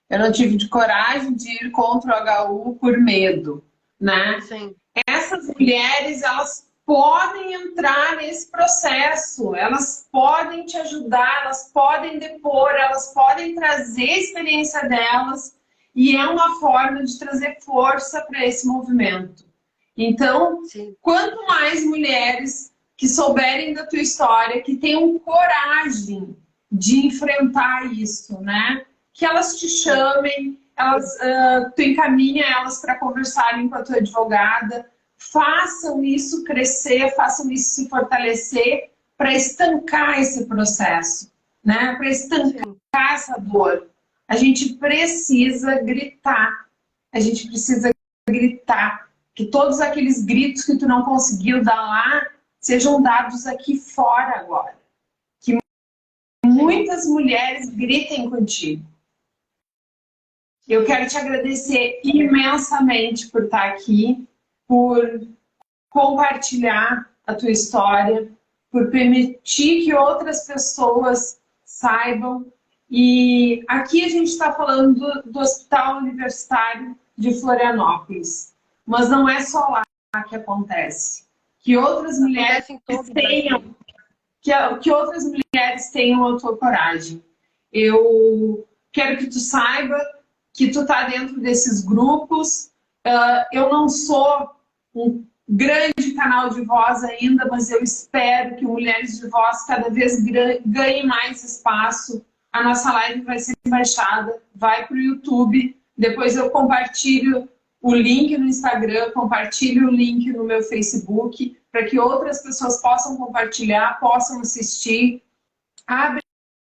Eu não tive de coragem de ir contra o HU por medo, né? Sim. Essas mulheres, elas podem entrar nesse processo, elas podem te ajudar, elas podem depor, elas podem trazer a experiência delas e é uma forma de trazer força para esse movimento. Então, Sim. quanto mais mulheres que souberem da tua história, que tenham coragem de enfrentar isso, né? Que elas te chamem, tu encaminha elas para conversarem com a tua advogada, façam isso crescer, façam isso se fortalecer para estancar esse processo, né? Para estancar essa dor. A gente precisa gritar, que todos aqueles gritos que tu não conseguiu dar lá sejam dados aqui fora agora. Que muitas mulheres gritem contigo. Eu quero te agradecer imensamente por estar aqui, por compartilhar a tua história, por permitir que outras pessoas saibam. E aqui a gente está falando do Hospital Universitário de Florianópolis, mas não é só lá que acontece. Que outras mulheres tenham, que outras mulheres tenham a tua coragem. Eu quero que tu saiba que tu tá dentro desses grupos. Eu não sou um grande canal de voz ainda, mas eu espero que Mulheres de Voz cada vez ganhe mais espaço. A nossa live vai ser baixada, vai para o YouTube, depois eu compartilho o link no Instagram, compartilho o link no meu Facebook, para que outras pessoas possam compartilhar, possam assistir. Abre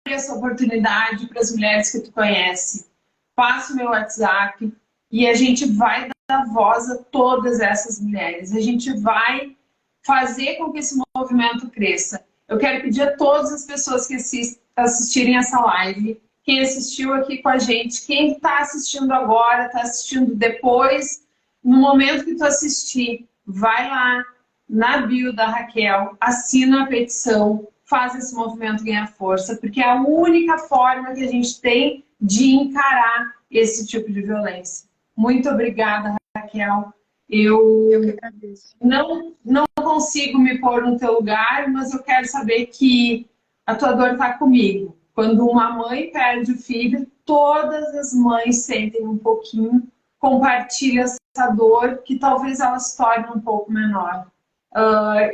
essa oportunidade para as mulheres que tu conhece. Passa o meu WhatsApp e a gente vai dar voz a todas essas mulheres. A gente vai fazer com que esse movimento cresça. Eu quero pedir a todas as pessoas que assistirem essa live, quem assistiu aqui com a gente, quem está assistindo agora, está assistindo depois, no momento que tu assistir, vai lá na bio da Raquel, assina a petição, faz esse movimento ganhar força, porque é a única forma que a gente tem de encarar esse tipo de violência. Muito obrigada, Raquel. Eu que agradeço. Não consigo me pôr no teu lugar, mas eu quero saber que a tua dor está comigo. Quando uma mãe perde o filho, todas as mães sentem um pouquinho, compartilham essa dor, que talvez ela se torne um pouco menor.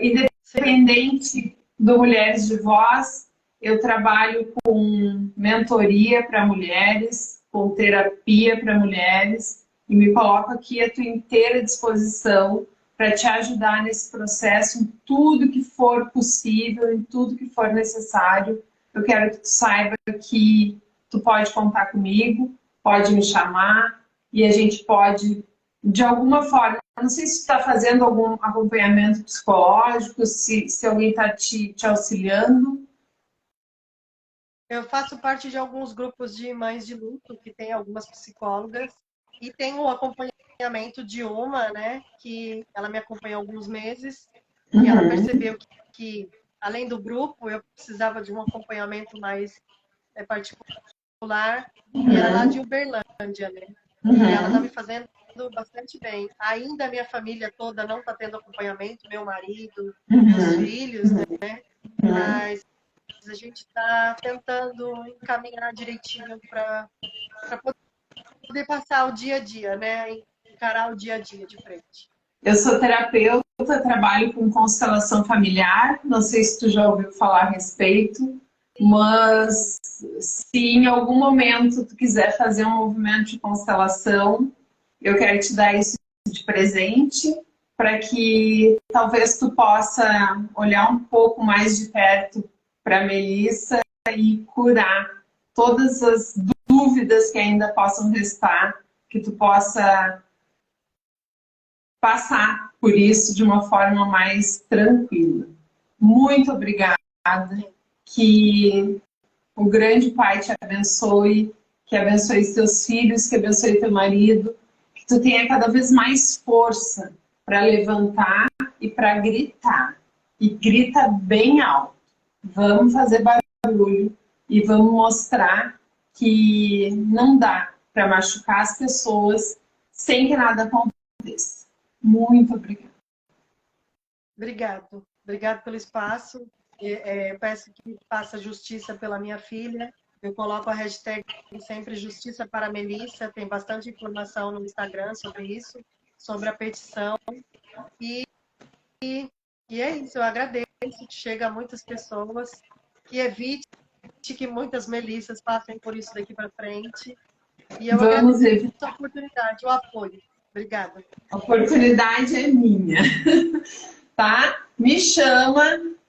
Independente do Mulheres de Voz, eu trabalho com mentoria para mulheres, com terapia para mulheres, e me coloco aqui à tua inteira disposição para te ajudar nesse processo, em tudo que for possível, em tudo que for necessário. Eu quero que tu saiba que tu pode contar comigo, pode me chamar, e a gente pode, de alguma forma, não sei se tu está fazendo algum acompanhamento psicológico, se alguém está te auxiliando. Eu faço parte de alguns grupos de mães de luto, que tem algumas psicólogas, e tem o acompanhamento de uma, né, que ela me acompanha há alguns meses, e ela percebeu que além do grupo, eu precisava de um acompanhamento mais particular, e ela é lá de Uberlândia, né, e ela está me fazendo bastante bem. Ainda a minha família toda não está tendo acompanhamento, meu marido, meus filhos, né, mas a gente está tentando encaminhar direitinho para poder passar o dia a dia, né? Encarar o dia a dia de frente. Eu sou terapeuta, trabalho com constelação familiar. Não sei se tu já ouviu falar a respeito, mas se em algum momento tu quiser fazer um movimento de constelação, eu quero te dar isso de presente, para que talvez tu possa olhar um pouco mais de perto para a Melissa e curar todas as dúvidas que ainda possam restar, que tu possa passar por isso de uma forma mais tranquila. Muito obrigada, que o grande Pai te abençoe, que abençoe seus filhos, que abençoe teu marido, que tu tenha cada vez mais força para levantar e para gritar. E grita bem alto. Vamos fazer barulho, e vamos mostrar que não dá para machucar as pessoas sem que nada aconteça. Muito obrigada. Obrigado. Obrigado pelo espaço. Peço que faça justiça pela minha filha. Eu coloco a hashtag sempre Justiça para Melissa. Tem bastante informação no Instagram sobre isso, sobre a petição. E é isso, eu agradeço que chega a muitas pessoas, que evite que muitas Melissas passem por isso daqui para frente. E eu agradeço a oportunidade, o apoio. Obrigada. A oportunidade é minha, tá? Me chama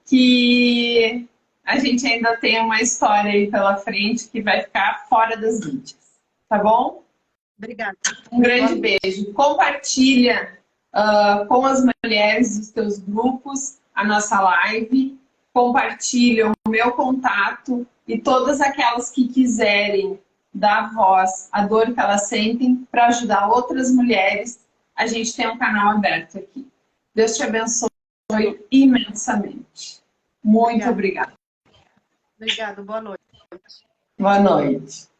que a gente ainda tem uma história aí pela frente que vai ficar fora das mídias, tá bom? Obrigada. Um grande beijo. Compartilha com as mulheres dos teus grupos a nossa live. Compartilha o meu contato e todas aquelas que quiserem dar voz à dor que elas sentem para ajudar outras mulheres. A gente tem um canal aberto aqui. Deus te abençoe imensamente. Muito obrigada. Obrigada. Boa noite. Boa noite.